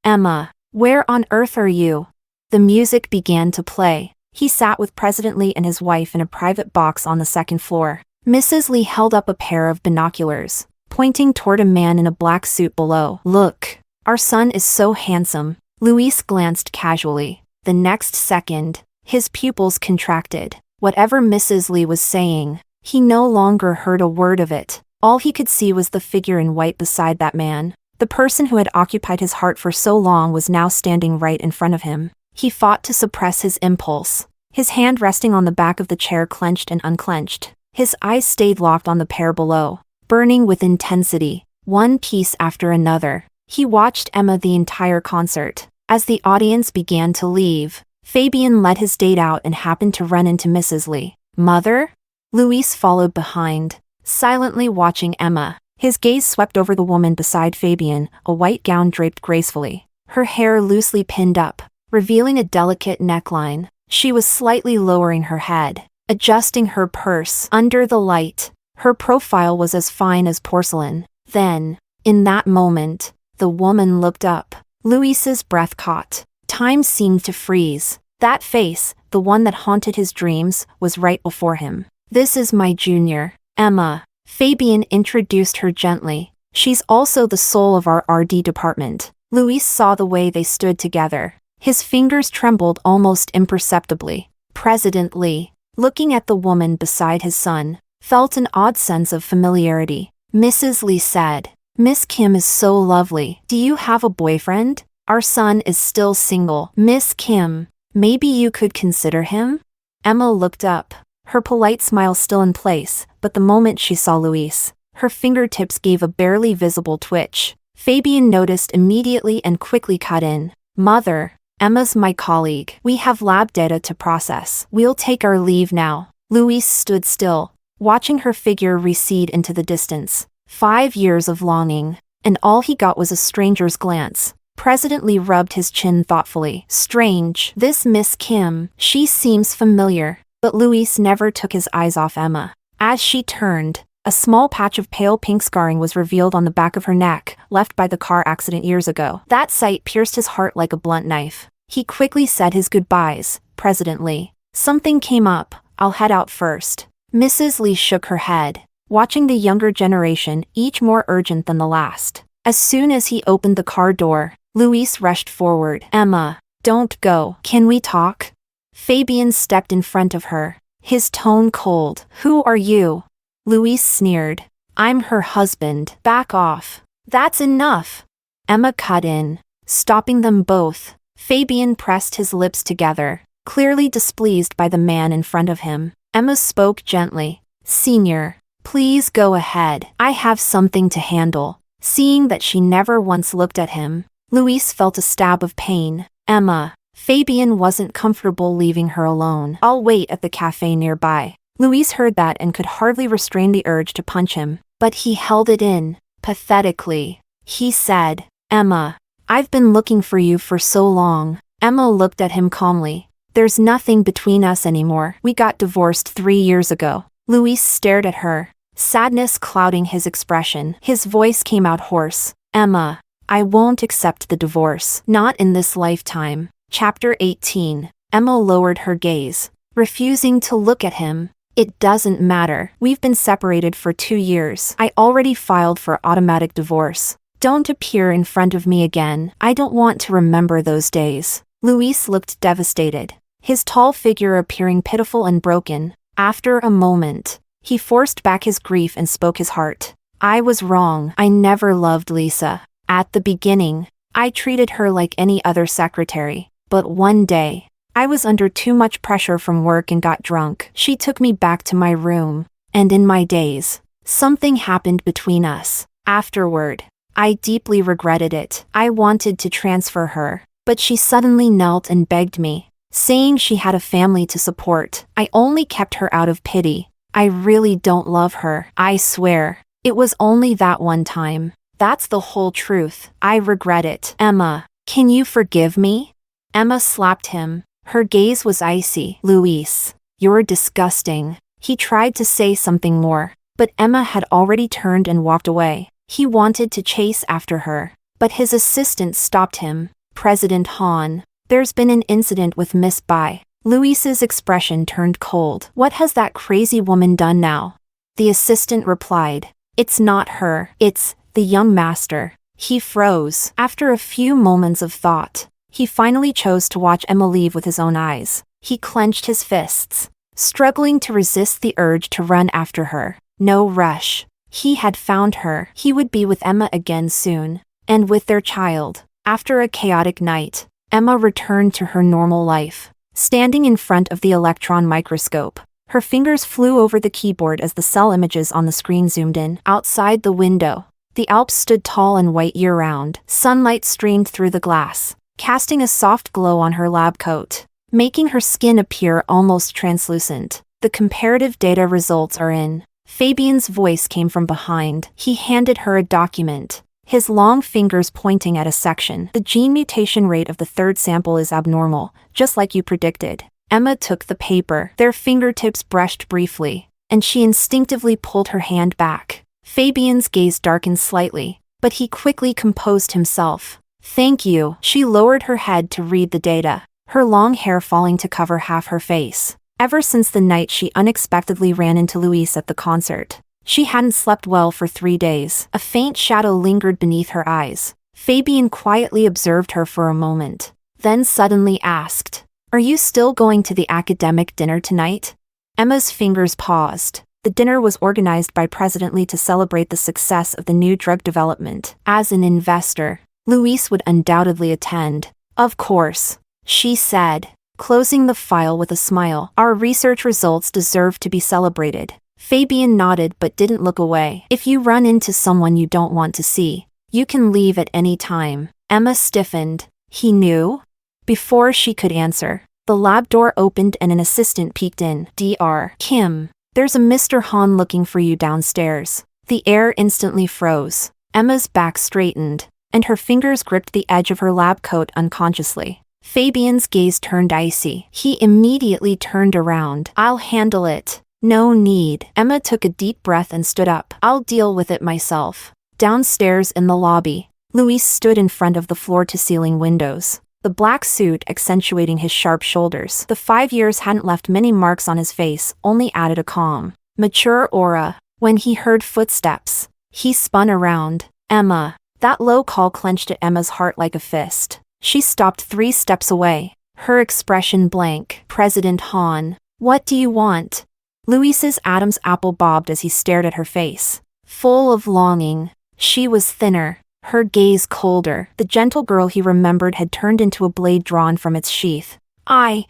"Emma, where on earth are you?" The music began to play. He sat with President Lee and his wife in a private box on the second floor. Mrs. Lee held up a pair of binoculars, pointing toward a man in a black suit below. "Look, our son is so handsome." Luis glanced casually. The next second, his pupils contracted. Whatever Mrs. Lee was saying, he no longer heard a word of it. All he could see was the figure in white beside that man. The person who had occupied his heart for so long was now standing right in front of him. He fought to suppress his impulse, his hand resting on the back of the chair clenched and unclenched. His eyes stayed locked on the pair below, burning with intensity, one piece after another. He watched Emma the entire concert. As the audience began to leave, Fabian let his date out and happened to run into Mrs. Lee. "Mother?" Luis followed behind, silently watching Emma. His gaze swept over the woman beside Fabian, a white gown draped gracefully, her hair loosely pinned up, revealing a delicate neckline. She was slightly lowering her head, adjusting her purse. Under the light, her profile was as fine as porcelain. Then, in that moment, the woman looked up. Luis's breath caught. Time seemed to freeze. That face, the one that haunted his dreams, was right before him. "This is my junior, Emma." Fabian introduced her gently. "She's also the soul of our RD department." Luis saw the way they stood together. His fingers trembled almost imperceptibly. President Lee, looking at the woman beside his son, felt an odd sense of familiarity. Mrs. Lee said, "Miss Kim is so lovely. Do you have a boyfriend? Our son is still single." "Miss Kim, maybe you could consider him?" Emma looked up, her polite smile still in place, but the moment she saw Luis, her fingertips gave a barely visible twitch. Fabian noticed immediately and quickly cut in. "Mother, Emma's my colleague. We have lab data to process. We'll take our leave now." Luis stood still, watching her figure recede into the distance. 5 years of longing, and all he got was a stranger's glance. President Lee rubbed his chin thoughtfully. "Strange. This Miss Kim, she seems familiar." But Luis never took his eyes off Emma. As she turned, a small patch of pale pink scarring was revealed on the back of her neck, left by the car accident years ago. That sight pierced his heart like a blunt knife. He quickly said his goodbyes. "President Lee, something came up, I'll head out first." Mrs. Lee shook her head, watching the younger generation, each more urgent than the last. As soon as he opened the car door, Luis rushed forward. "Emma, don't go. Can we talk?" Fabian stepped in front of her, his tone cold. "Who are you?" Luis sneered. "I'm her husband. Back off." "That's enough." Emma cut in, stopping them both. Fabian pressed his lips together, clearly displeased by the man in front of him. Emma spoke gently. "Senior, please go ahead. I have something to handle." Seeing that she never once looked at him, Luis felt a stab of pain. "Emma." Fabian wasn't comfortable leaving her alone. "I'll wait at the cafe nearby." Luis heard that and could hardly restrain the urge to punch him, but he held it in. Pathetically, he said, "Emma, I've been looking for you for so long." Emma looked at him calmly. "There's nothing between us anymore. We got divorced 3 years ago." Luis stared at her, sadness clouding his expression. His voice came out hoarse. "Emma, I won't accept the divorce. Not in this lifetime." Chapter 18. Emma lowered her gaze, refusing to look at him. "It doesn't matter. We've been separated for 2 years. I already filed for automatic divorce. Don't appear in front of me again. I don't want to remember those days." Luis looked devastated, his tall figure appearing pitiful and broken. After a moment, he forced back his grief and spoke his heart. "I was wrong. I never loved Lisa. At the beginning, I treated her like any other secretary. But one day, I was under too much pressure from work and got drunk. She took me back to my room, and in my days, something happened between us. Afterward, I deeply regretted it. I wanted to transfer her, but she suddenly knelt and begged me, saying she had a family to support. I only kept her out of pity. I really don't love her. I swear, it was only that one time. That's the whole truth. I regret it. Emma, can you forgive me?" Emma slapped him. Her gaze was icy. "Luis, you're disgusting." He tried to say something more, but Emma had already turned and walked away. He wanted to chase after her, but his assistant stopped him. "President Hahn, there's been an incident with Miss Bai." Luis's expression turned cold. "What has that crazy woman done now?" The assistant replied, "It's not her. It's the young master." He froze. After a few moments of thought, he finally chose to watch Emma leave with his own eyes. He clenched his fists, struggling to resist the urge to run after her. No rush. He had found her. He would be with Emma again soon, and with their child. After a chaotic night, Emma returned to her normal life. Standing in front of the electron microscope, her fingers flew over the keyboard as the cell images on the screen zoomed in. Outside the window, the Alps stood tall and white year-round. Sunlight streamed through the glass, casting a soft glow on her lab coat, making her skin appear almost translucent. "The comparative data results are in." Fabian's voice came from behind. He handed her a document, his long fingers pointing at a section. "The gene mutation rate of the third sample is abnormal, just like you predicted." Emma took the paper. Their fingertips brushed briefly, and she instinctively pulled her hand back. Fabian's gaze darkened slightly, but he quickly composed himself. "Thank you." She lowered her head to read the data, her long hair falling to cover half her face. Ever since the night she unexpectedly ran into Luis at the concert, she hadn't slept well for 3 days. A faint shadow lingered beneath her eyes. Fabian quietly observed her for a moment, then suddenly asked, "Are you still going to the academic dinner tonight?" Emma's fingers paused. The dinner was organized by President Lee to celebrate the success of the new drug development. As an investor, Luis would undoubtedly attend. "Of course," she said, closing the file with a smile. "Our research results deserve to be celebrated." Fabian nodded but didn't look away. "If you run into someone you don't want to see, you can leave at any time." Emma stiffened. "He knew?" Before she could answer, the lab door opened and an assistant peeked in. "Dr. Kim, there's a Mr. Han looking for you downstairs." The air instantly froze. Emma's back straightened, and her fingers gripped the edge of her lab coat unconsciously. Fabian's gaze turned icy. He immediately turned around. "I'll handle it." "No need." Emma took a deep breath and stood up. "I'll deal with it myself." Downstairs in the lobby, Luis stood in front of the floor-to-ceiling windows, the black suit accentuating his sharp shoulders. The 5 years hadn't left many marks on his face, only added a calm, mature aura. When he heard footsteps, he spun around. "Emma." That low call clenched at Emma's heart like a fist. She stopped 3 steps away, her expression blank. "President Han, What do you want? Louise's Adam's apple bobbed as he stared at her face. Full of longing. She was thinner, her gaze colder. The gentle girl he remembered had turned into a blade drawn from its sheath.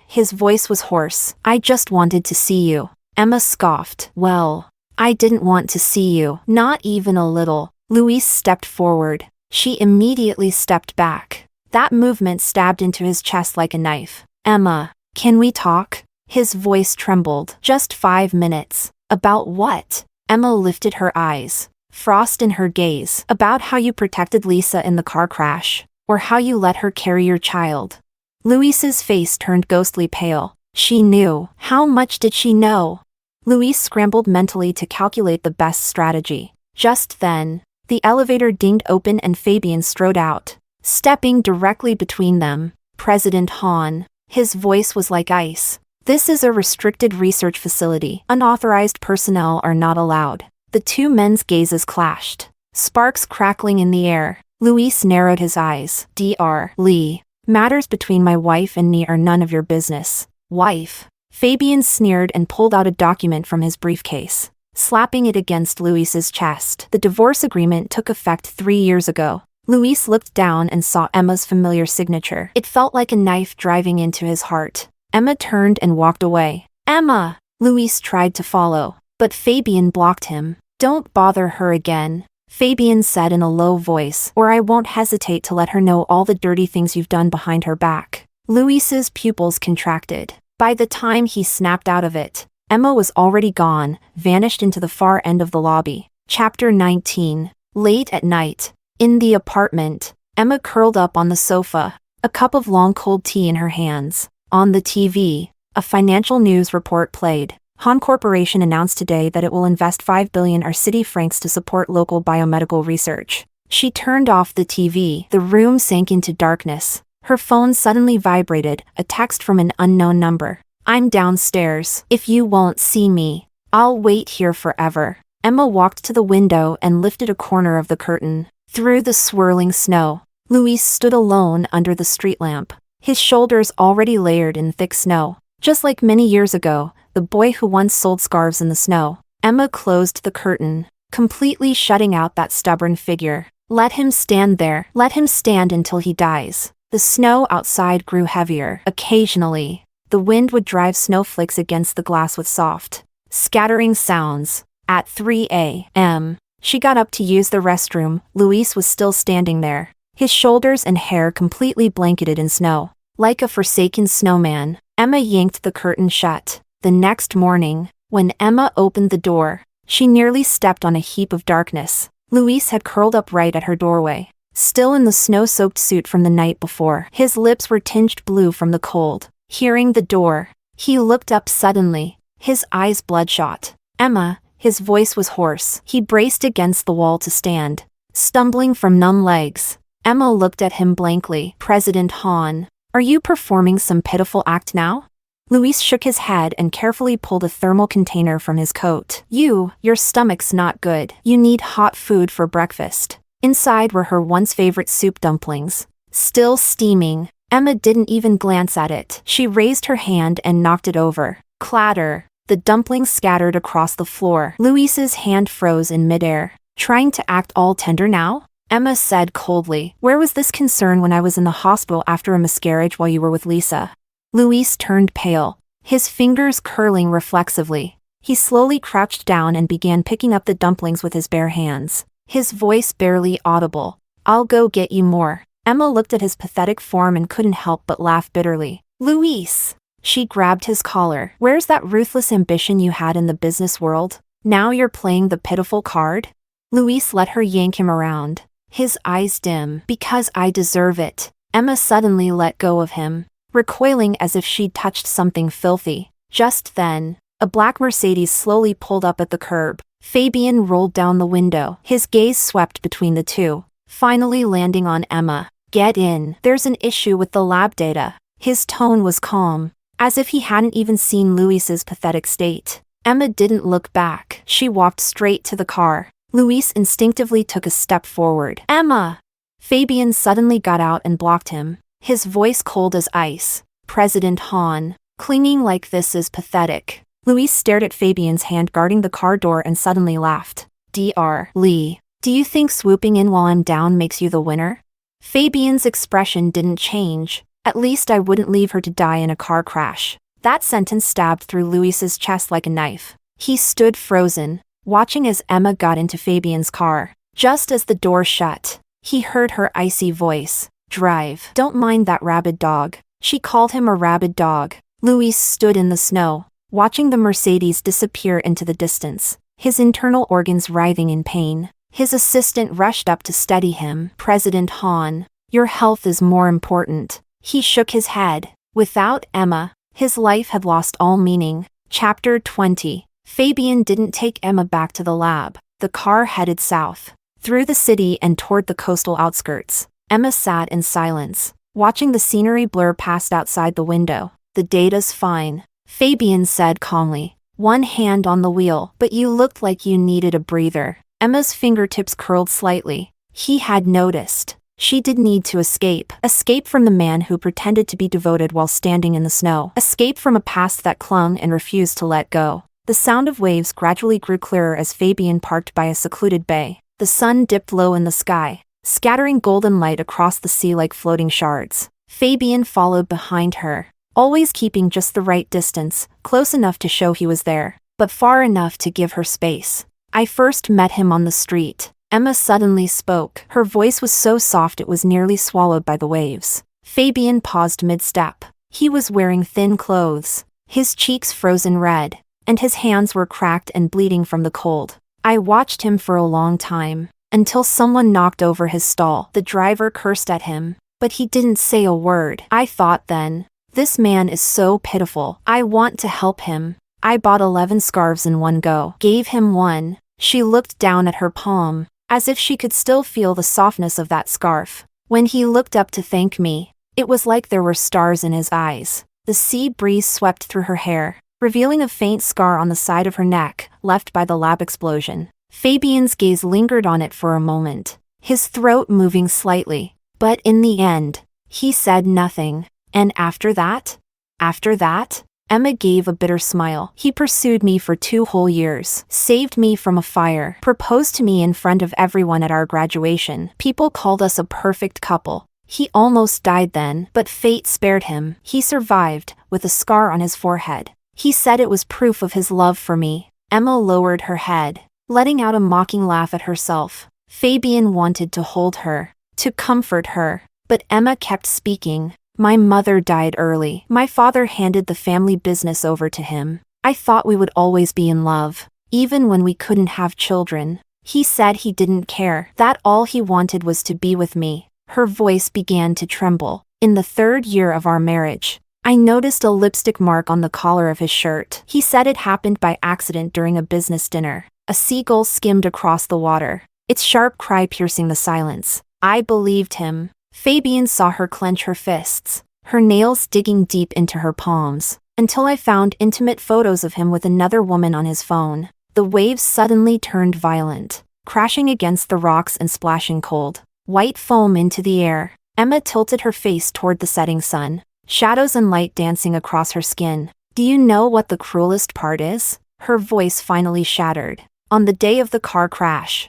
His voice was hoarse. I just wanted to see you. Emma scoffed. Well, I didn't want to see you. Not even a little. Louise stepped forward. She immediately stepped back. That movement stabbed into his chest like a knife. Emma, can we talk? His voice trembled. Just 5 minutes. About what? Emma lifted her eyes. Frost in her gaze. About how you protected Lisa in the car crash. Or how you let her carry your child. Louise's face turned ghostly pale. She knew. How much did she know? Louise scrambled mentally to calculate the best strategy. Just then, the elevator dinged open and Fabian strode out. Stepping directly between them, President Hahn. His voice was like ice. This is a restricted research facility. Unauthorized personnel are not allowed. The two men's gazes clashed. Sparks crackling in the air. Louise narrowed his eyes. Dr. Lee. Matters between my wife and me are none of your business. Wife. Fabian sneered and pulled out a document from his briefcase, slapping it against Louise's chest. The divorce agreement took effect 3 years ago. Louise looked down and saw Emma's familiar signature. It felt like a knife driving into his heart. Emma turned and walked away. Emma! Louise tried to follow, but Fabian blocked him. Don't bother her again, Fabian said in a low voice, or I won't hesitate to let her know all the dirty things you've done behind her back. Louise's pupils contracted. By the time he snapped out of it, Emma was already gone, vanished into the far end of the lobby. Chapter 19. Late at night. In the apartment, Emma curled up on the sofa, a cup of long cold tea in her hands. On the TV, a financial news report played. Hahn Corporation announced today that it will invest 5 billion city francs to support local biomedical research. She turned off the TV. The room sank into darkness. Her phone suddenly vibrated, a text from an unknown number. I'm downstairs. If you won't see me, I'll wait here forever. Emma walked to the window and lifted a corner of the curtain. Through the swirling snow, Louis stood alone under the street lamp, his shoulders already layered in thick snow. Just like many years ago, the boy who once sold scarves in the snow. Emma closed the curtain, completely shutting out that stubborn figure. Let him stand there. Let him stand until he dies. The snow outside grew heavier. Occasionally, the wind would drive snowflakes against the glass with soft, scattering sounds. At 3 a.m., she got up to use the restroom. Louis was still standing there, his shoulders and hair completely blanketed in snow. Like a forsaken snowman, Emma yanked the curtain shut. The next morning, when Emma opened the door, she nearly stepped on a heap of darkness. Louis had curled up right at her doorway, still in the snow-soaked suit from the night before. His lips were tinged blue from the cold. Hearing the door, he looked up suddenly, his eyes bloodshot. Emma, his voice was hoarse. He braced against the wall to stand, stumbling from numb legs. Emma looked at him blankly. President Hahn, are you performing some pitiful act now? Louis shook his head and carefully pulled a thermal container from his coat. Your stomach's not good. You need hot food for breakfast. Inside were her once favorite soup dumplings, still steaming. Emma didn't even glance at it. She raised her hand and knocked it over. Clatter. The dumplings scattered across the floor. Louise's hand froze in midair. Trying to act all tender now? Emma said coldly. Where was this concern when I was in the hospital after a miscarriage while you were with Lisa? Louis turned pale, his fingers curling reflexively. He slowly crouched down and began picking up the dumplings with his bare hands, his voice barely audible. I'll go get you more. Emma looked at his pathetic form and couldn't help but laugh bitterly. Louis! She grabbed his collar. Where's that ruthless ambition you had in the business world? Now you're playing the pitiful card? Louis let her yank him around, his eyes dim. Because I deserve it. Emma suddenly let go of him, recoiling as if she'd touched something filthy. Just then, a black Mercedes slowly pulled up at the curb. Fabian rolled down the window. His gaze swept between the two, finally landing on Emma. Get in. There's an issue with the lab data. His tone was calm, as if he hadn't even seen Louis's pathetic state. Emma didn't look back. She walked straight to the car. Louis instinctively took a step forward. Emma! Fabian suddenly got out and blocked him, his voice cold as ice. President Hahn, Clinging like this is pathetic. Louise stared at Fabian's hand guarding the car door and suddenly laughed. Dr. Lee, do you think swooping in while I'm down makes you the winner? Fabian's expression didn't change. At least I wouldn't leave her to die in a car crash. That sentence stabbed through Louise's chest like a knife. He stood frozen, watching as Emma got into Fabian's car. Just as the door shut, he heard her icy voice. Drive. Don't mind that rabid dog. She called him a rabid dog. Louise stood in the snow, watching the Mercedes disappear into the distance, his internal organs writhing in pain. His assistant rushed up to steady him. President Hahn, your health is more important. He shook his head. Without Emma, his life had lost all meaning. Chapter 20. Fabian didn't take Emma back to the lab. The car headed south, through the city and toward the coastal outskirts. Emma sat in silence, watching the scenery blur past outside the window. The data's fine, Fabian said calmly, one hand on the wheel. But you looked like you needed a breather. Emma's fingertips curled slightly. He had noticed. She did need to escape. Escape from the man who pretended to be devoted while standing in the snow. Escape from a past that clung and refused to let go. The sound of waves gradually grew clearer as Fabian parked by a secluded bay. The sun dipped low in the sky, scattering golden light across the sea like floating shards. Fabian followed behind her, always keeping just the right distance, close enough to show he was there, but far enough to give her space. I first met him on the street. Emma suddenly spoke. Her voice was so soft it was nearly swallowed by the waves. Fabian paused mid-step. He was wearing thin clothes, his cheeks frozen red, and his hands were cracked and bleeding from the cold. I watched him for a long time, until someone knocked over his stall. The driver cursed at him, but he didn't say a word. I thought then, this man is so pitiful. I want to help him. I bought 11 scarves in one go. Gave him one. She looked down at her palm, as if she could still feel the softness of that scarf. When he looked up to thank me, it was like there were stars in his eyes. The sea breeze swept through her hair, revealing a faint scar on the side of her neck, left by the lab explosion. Fabian's gaze lingered on it for a moment, his throat moving slightly. But in the end, he said nothing. And after that? After that? Emma gave a bitter smile. He pursued me for 2 whole years, saved me from a fire, proposed to me in front of everyone at our graduation. People called us a perfect couple. He almost died then, but fate spared him. He survived, with a scar on his forehead. He said it was proof of his love for me. Emma lowered her head, letting out a mocking laugh at herself. Fabian wanted to hold her, to comfort her, but Emma kept speaking. My mother died early. My father handed the family business over to him. I thought we would always be in love, even when we couldn't have children. He said he didn't care, that all he wanted was to be with me. Her voice began to tremble. In the 3rd year of our marriage, I noticed a lipstick mark on the collar of his shirt. He said it happened by accident during a business dinner. A seagull skimmed across the water, its sharp cry piercing the silence. I believed him. Fabian saw her clench her fists, her nails digging deep into her palms, until I found intimate photos of him with another woman on his phone. The waves suddenly turned violent, crashing against the rocks and splashing cold, white foam into the air. Emma tilted her face toward the setting sun, shadows and light dancing across her skin. Do you know what the cruelest part is? Her voice finally shattered. On the day of the car crash,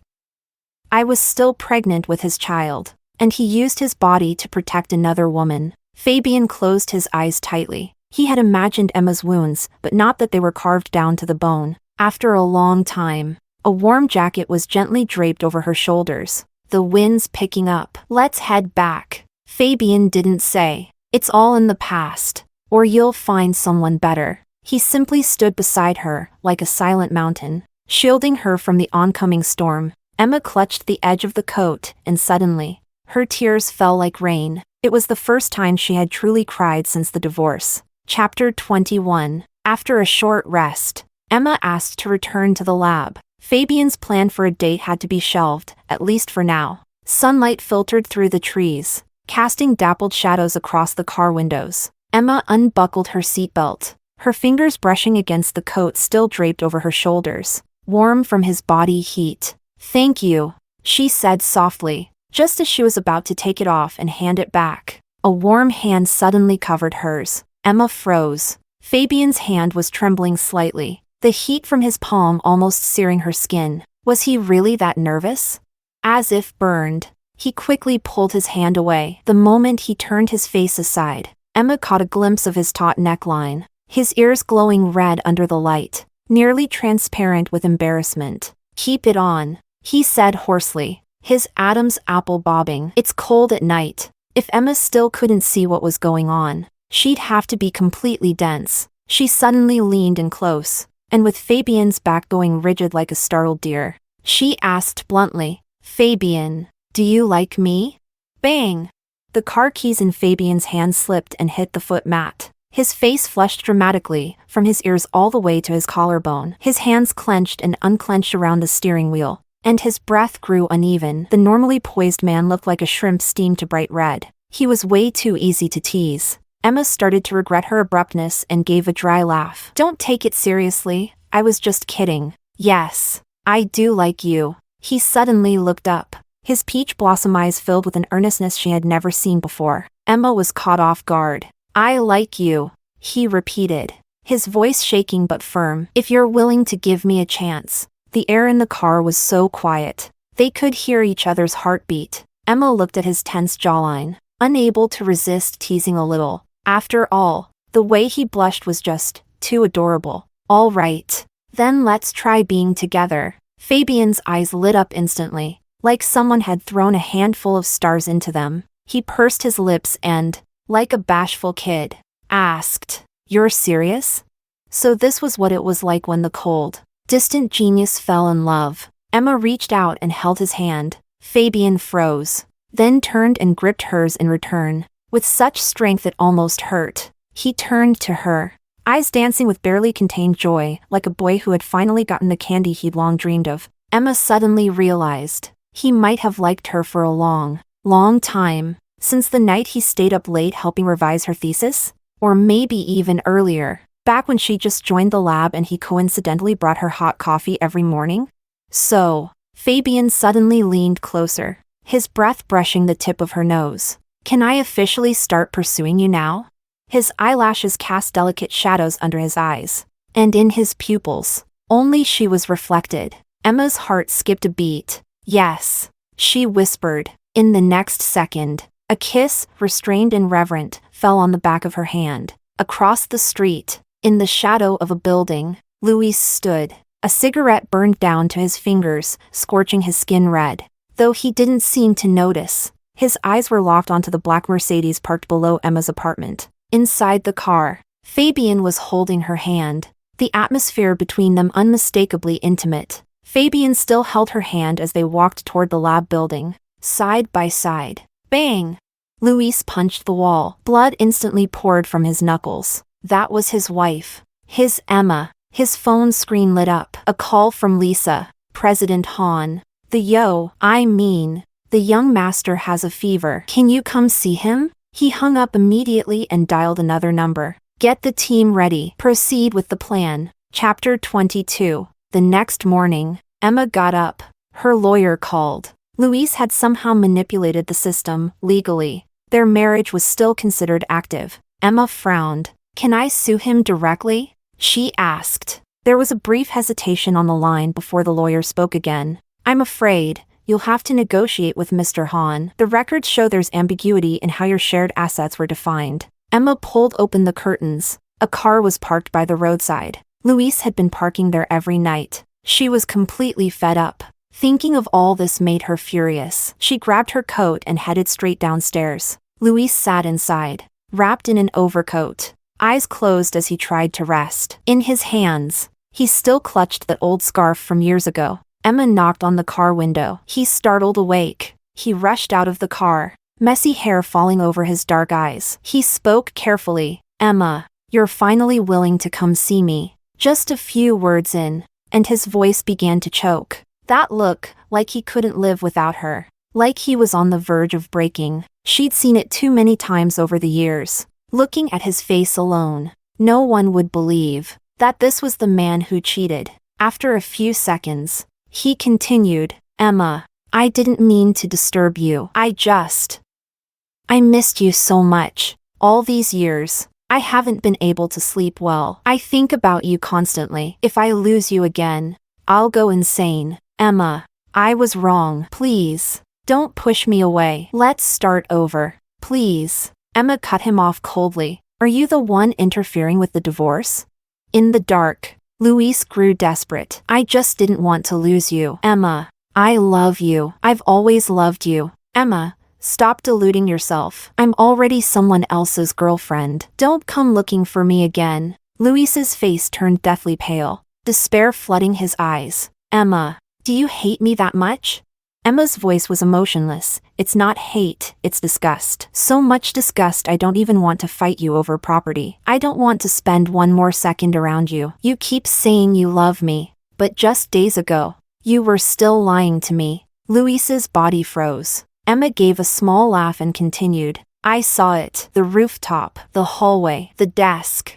I was still pregnant with his child, and he used his body to protect another woman. Fabian closed his eyes tightly. He had imagined Emma's wounds, but not that they were carved down to the bone. After a long time, a warm jacket was gently draped over her shoulders, the winds picking up. Let's head back. Fabian didn't say, it's all in the past, or you'll find someone better. He simply stood beside her, like a silent mountain, shielding her from the oncoming storm. Emma clutched the edge of the coat, and suddenly, her tears fell like rain. It was the first time she had truly cried since the divorce. Chapter 21. After a short rest, Emma asked to return to the lab. Fabian's plan for a date had to be shelved, at least for now. Sunlight filtered through the trees, casting dappled shadows across the car windows. Emma unbuckled her seatbelt, her fingers brushing against the coat still draped over her shoulders, warm from his body heat. Thank you, she said softly, just as she was about to take it off and hand it back. A warm hand suddenly covered hers. Emma froze. Fabian's hand was trembling slightly, the heat from his palm almost searing her skin. Was he really that nervous? As if burned, he quickly pulled his hand away. The moment he turned his face aside, Emma caught a glimpse of his taut neckline, his ears glowing red under the light, nearly transparent with embarrassment. "Keep it on," he said hoarsely, his Adam's apple bobbing. "It's cold at night." If Emma still couldn't see what was going on, she'd have to be completely dense. She suddenly leaned in close, and with Fabian's back going rigid like a startled deer, she asked bluntly, "Fabian, do you like me?" Bang! The car keys in Fabian's hand slipped and hit the foot mat. His face flushed dramatically, from his ears all the way to his collarbone. His hands clenched and unclenched around the steering wheel, and his breath grew uneven. The normally poised man looked like a shrimp steamed to bright red. He was way too easy to tease. Emma started to regret her abruptness and gave a dry laugh. "Don't take it seriously, I was just kidding." "Yes, I do like you." He suddenly looked up, his peach blossom eyes filled with an earnestness she had never seen before. Emma was caught off guard. "I like you," he repeated, his voice shaking but firm. "If you're willing to give me a chance." The air in the car was so quiet, they could hear each other's heartbeat. Emma looked at his tense jawline, unable to resist teasing a little. After all, the way he blushed was just too adorable. "All right, then let's try being together." Fabian's eyes lit up instantly, like someone had thrown a handful of stars into them. He pursed his lips and, like a bashful kid, asked, "You're serious?" So this was what it was like when the cold, distant genius fell in love. Emma reached out and held his hand. Fabian froze, then turned and gripped hers in return, with such strength it almost hurt. He turned to her, eyes dancing with barely contained joy, like a boy who had finally gotten the candy he'd long dreamed of. Emma suddenly realized, he might have liked her for a long, long time, since the night he stayed up late helping revise her thesis? Or maybe even earlier, back when she just joined the lab and he coincidentally brought her hot coffee every morning? So, Fabian suddenly leaned closer, his breath brushing the tip of her nose. "Can I officially start pursuing you now?" His eyelashes cast delicate shadows under his eyes, and in his pupils, only she was reflected. Emma's heart skipped a beat. "Yes," she whispered. In the next second, a kiss, restrained and reverent, fell on the back of her hand. Across the street, in the shadow of a building, Luis stood. A cigarette burned down to his fingers, scorching his skin red. Though he didn't seem to notice, his eyes were locked onto the black Mercedes parked below Emma's apartment. Inside the car, Fabian was holding her hand, the atmosphere between them unmistakably intimate. Fabian still held her hand as they walked toward the lab building, side by side. Bang! Luis punched the wall. Blood instantly poured from his knuckles. That was his wife. His Emma. His phone screen lit up. A call from Lisa. "President Hahn. The young master has a fever. Can you come see him?" He hung up immediately and dialed another number. "Get the team ready. Proceed with the plan." Chapter 22. The next morning, Emma got up. Her lawyer called. Luis had somehow manipulated the system, legally. Their marriage was still considered active. Emma frowned. "Can I sue him directly?" she asked. There was a brief hesitation on the line before the lawyer spoke again. "I'm afraid you'll have to negotiate with Mr. Hahn. The records show there's ambiguity in how your shared assets were defined." Emma pulled open the curtains. A car was parked by the roadside. Luis had been parking there every night. She was completely fed up. Thinking of all this made her furious. She grabbed her coat and headed straight downstairs. Luis sat inside, wrapped in an overcoat, eyes closed as he tried to rest. In his hands, he still clutched that old scarf from years ago. Emma knocked on the car window. He startled awake. He rushed out of the car, messy hair falling over his dark eyes. He spoke carefully. "Emma, you're finally willing to come see me." Just a few words in, and his voice began to choke. That look, like he couldn't live without her. Like he was on the verge of breaking. She'd seen it too many times over the years. Looking at his face alone, no one would believe that this was the man who cheated. After a few seconds, he continued, "Emma, I didn't mean to disturb you. I missed you so much. All these years, I haven't been able to sleep well. I think about you constantly. If I lose you again, I'll go insane. Emma, I was wrong. Please, don't push me away. Let's start over. Please. Emma cut him off coldly. Are you the one interfering with the divorce? In the dark, Luis grew desperate. I just didn't want to lose you. Emma, I love you. I've always loved you. Emma, stop deluding yourself. I'm already someone else's girlfriend. Don't come looking for me again. Luis's face turned deathly pale, despair flooding his eyes. Emma, do you hate me that much? Emma's voice was emotionless. It's not hate, it's disgust. So much disgust I don't even want to fight you over property. I don't want to spend one more second around you. You keep saying you love me, but just days ago, you were still lying to me. Luis's body froze. Emma gave a small laugh and continued. I saw it. The rooftop, the hallway, the desk.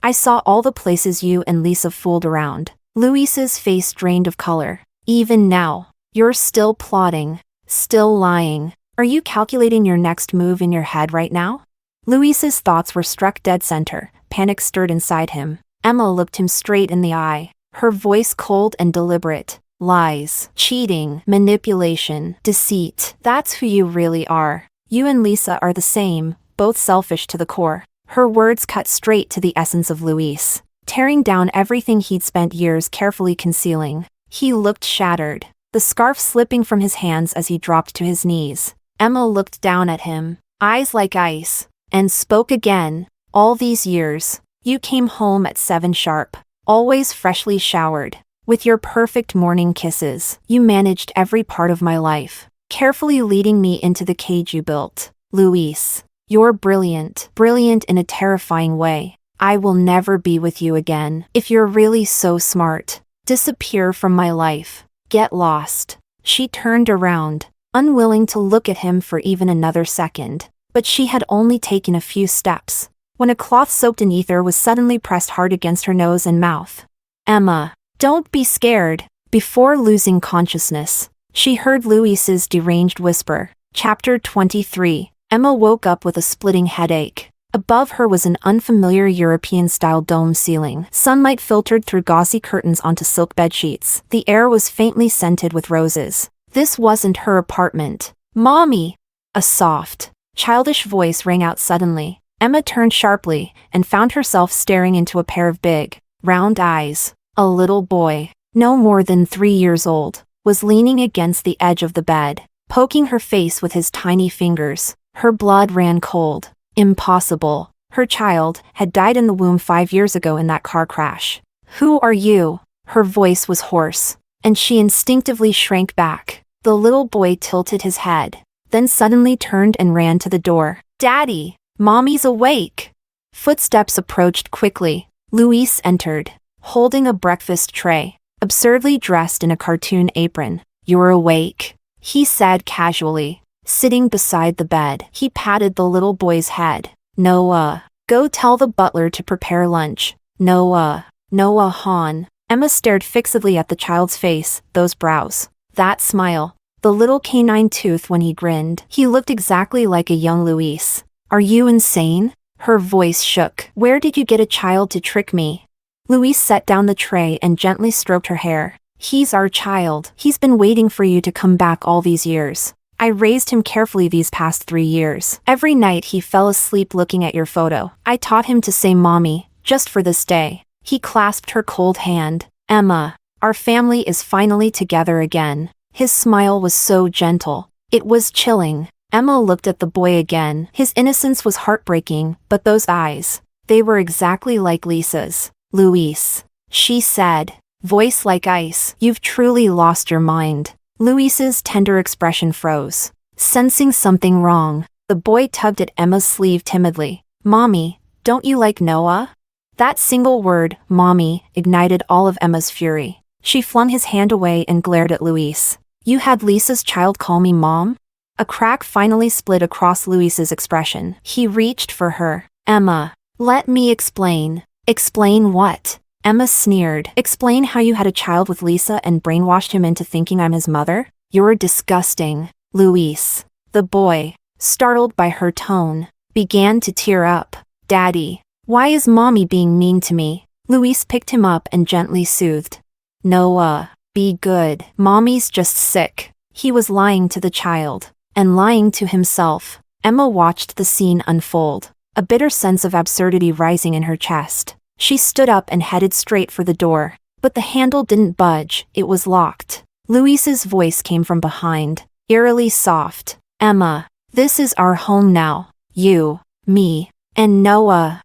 I saw all the places you and Lisa fooled around. Luis's face drained of color. Even now, you're still plotting, still lying. Are you calculating your next move in your head right now? Luis's thoughts were struck dead center. Panic stirred inside him. Emma looked him straight in the eye, her voice cold and deliberate. Lies, cheating, manipulation, deceit. That's who you really are. You and Lisa are the same, both selfish to the core. Her words cut straight to the essence of Luis, tearing down everything he'd spent years carefully concealing. He looked shattered, the scarf slipping from his hands as he dropped to his knees. Emma looked down at him, eyes like ice, and spoke again. All these years, you came home at 7 sharp, always freshly showered. With your perfect morning kisses, you managed every part of my life, carefully leading me into the cage you built. Luis, you're brilliant, brilliant in a terrifying way. I will never be with you again. If you're really so smart, disappear from my life. Get lost. She turned around, unwilling to look at him for even another second. But she had only taken a few steps, when a cloth soaked in ether was suddenly pressed hard against her nose and mouth. Emma, don't be scared. Before losing consciousness, she heard Luis's deranged whisper. Chapter 23. Emma woke up with a splitting headache. Above her was an unfamiliar European-style dome ceiling. Sunlight filtered through gauzy curtains onto silk bedsheets. The air was faintly scented with roses. This wasn't her apartment. Mommy! A soft, childish voice rang out suddenly. Emma turned sharply and found herself staring into a pair of big, round eyes. A little boy, no more than 3 years old, was leaning against the edge of the bed, poking her face with his tiny fingers. Her blood ran cold. Impossible. Her child had died in the womb 5 years ago in that car crash. Who are you? Her voice was hoarse, and she instinctively shrank back. The little boy tilted his head, then suddenly turned and ran to the door. Daddy! Mommy's awake! Footsteps approached quickly. Luis entered, holding a breakfast tray, absurdly dressed in a cartoon apron. You're awake, he said casually. Sitting beside the bed, he patted the little boy's head. Noah, go tell the butler to prepare lunch. Noah Han. Emma stared fixedly at the child's face, those brows, that smile, the little canine tooth when he grinned. He looked exactly like a young Luis. Are you insane? Her voice shook. Where did you get a child to trick me? Luis set down the tray and gently stroked her hair. He's our child. He's been waiting for you to come back all these years. I raised him carefully these past 3 years. Every night he fell asleep looking at your photo. I taught him to say mommy, just for this day. He clasped her cold hand. Emma, our family is finally together again. His smile was so gentle. It was chilling. Emma looked at the boy again. His innocence was heartbreaking, but those eyes, they were exactly like Lisa's. Luis, she said, voice like ice. You've truly lost your mind. Luis's tender expression froze. Sensing something wrong, the boy tugged at Emma's sleeve timidly. Mommy, don't you like Noah? That single word, mommy, ignited all of Emma's fury. She flung his hand away and glared at Luis. You had Lisa's child call me mom? A crack finally split across Luis's expression. He reached for her. Emma, let me explain. Explain what? Emma sneered. Explain how you had a child with Lisa and brainwashed him into thinking I'm his mother? You're disgusting. Luis. The boy, startled by her tone, began to tear up. Daddy, why is Mommy being mean to me? Luis picked him up and gently soothed. Noah, be good. Mommy's just sick. He was lying to the child, and lying to himself. Emma watched the scene unfold, a bitter sense of absurdity rising in her chest. She stood up and headed straight for the door, but the handle didn't budge, it was locked. Luis's voice came from behind, eerily soft. Emma, this is our home now. You, me, and Noah.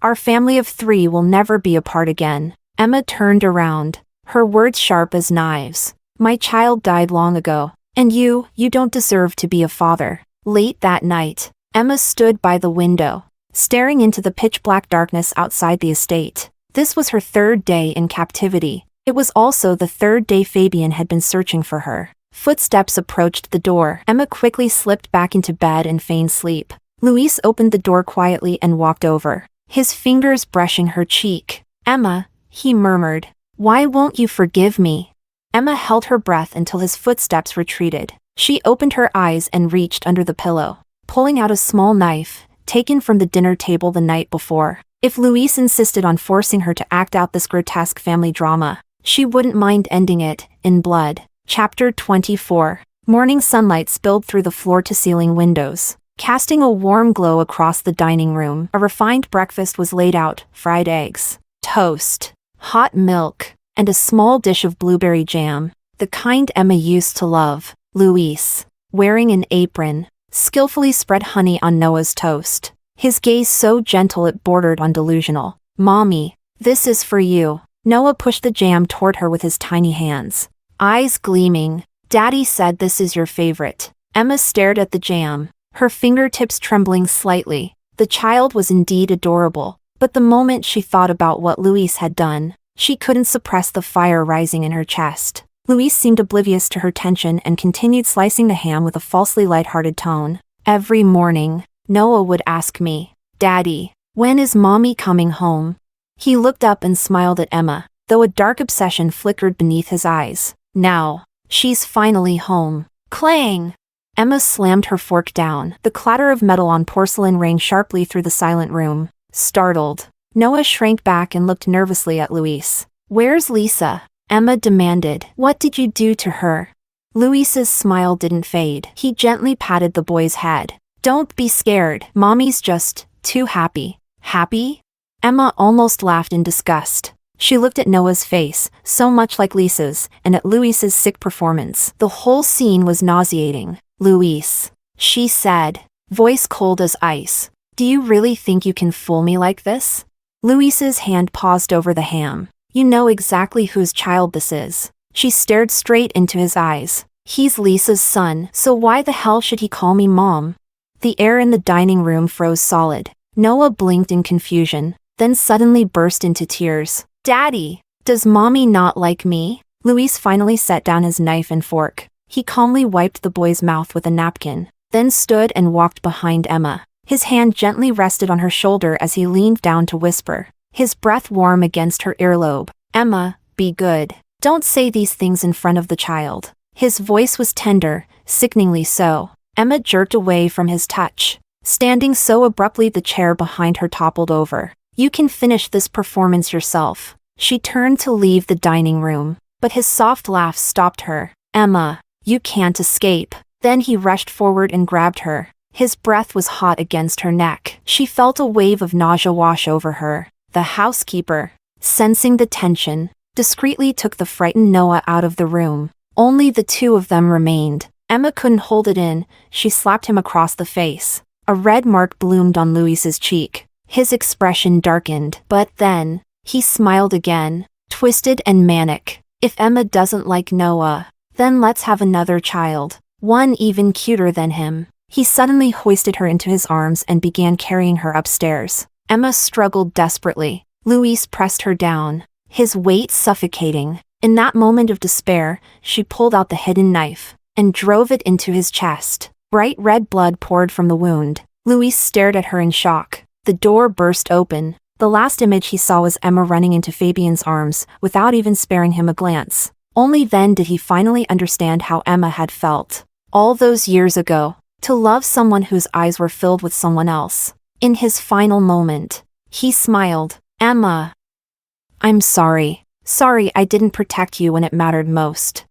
Our family of 3 will never be apart again. Emma turned around, her words sharp as knives. My child died long ago, and you don't deserve to be a father. Late that night, Emma stood by the window, staring into the pitch-black darkness outside the estate. This was her 3rd day in captivity. It was also the 3rd day Fabian had been searching for her. Footsteps approached the door. Emma quickly slipped back into bed and feigned sleep. Luis opened the door quietly and walked over, his fingers brushing her cheek. Emma, he murmured, why won't you forgive me? Emma held her breath until his footsteps retreated. She opened her eyes and reached under the pillow, pulling out a small knife, taken from the dinner table the night before. If Luis insisted on forcing her to act out this grotesque family drama, she wouldn't mind ending it in blood. Chapter 24. Morning sunlight spilled through the floor-to-ceiling windows, casting a warm glow across the dining room. A refined breakfast was laid out: fried eggs, toast, hot milk, and a small dish of blueberry jam, the kind Emma used to love. Luis, wearing an apron, skillfully spread honey on Noah's toast, his gaze so gentle it bordered on delusional. Mommy, this is for you. Noah pushed the jam toward her with his tiny hands, eyes gleaming. Daddy said this is your favorite. Emma stared at the jam, her fingertips trembling slightly. The child was indeed adorable, but the moment she thought about what Luis had done, she couldn't suppress the fire rising in her chest. Luis seemed oblivious to her tension and continued slicing the ham with a falsely light-hearted tone. Every morning, Noah would ask me, Daddy, when is Mommy coming home? He looked up and smiled at Emma, though a dark obsession flickered beneath his eyes. Now, she's finally home. Clang! Emma slammed her fork down. The clatter of metal on porcelain rang sharply through the silent room. Startled, Noah shrank back and looked nervously at Luis. Where's Lisa? Emma demanded. What did you do to her? Luis's smile didn't fade. He gently patted the boy's head. Don't be scared. Mommy's just too happy. Happy? Emma almost laughed in disgust. She looked at Noah's face, so much like Lisa's, and at Luis's sick performance. The whole scene was nauseating. Luis, she said, voice cold as ice. Do you really think you can fool me like this? Luis's hand paused over the ham. You know exactly whose child this is. She stared straight into his eyes. He's Lisa's son, so why the hell should he call me Mom? The air in the dining room froze solid. Noah blinked in confusion, then suddenly burst into tears. Daddy, does Mommy not like me? Luis finally set down his knife and fork. He calmly wiped the boy's mouth with a napkin, then stood and walked behind Emma. His hand gently rested on her shoulder as he leaned down to whisper, his breath warm against her earlobe. Emma, be good. Don't say these things in front of the child. His voice was tender, sickeningly so. Emma jerked away from his touch. Standing so abruptly the chair behind her toppled over. You can finish this performance yourself. She turned to leave the dining room, but his soft laugh stopped her. Emma, you can't escape. Then he rushed forward and grabbed her. His breath was hot against her neck. She felt a wave of nausea wash over her. The housekeeper, sensing the tension, discreetly took the frightened Noah out of the room. Only the two of them remained. Emma couldn't hold it in. She slapped him across the face. A red mark bloomed on Luis's cheek. His expression darkened, but then, he smiled again, twisted and manic. If Emma doesn't like Noah, then let's have another child, one even cuter than him. He suddenly hoisted her into his arms and began carrying her upstairs. Emma struggled desperately. Luis pressed her down, his weight suffocating. In that moment of despair, she pulled out the hidden knife and drove it into his chest. Bright red blood poured from the wound. Luis stared at her in shock. The door burst open. The last image he saw was Emma running into Fabian's arms, without even sparing him a glance. Only then did he finally understand how Emma had felt. All those years ago, to love someone whose eyes were filled with someone else. In his final moment, he smiled. Emma. I'm sorry. Sorry I didn't protect you when it mattered most.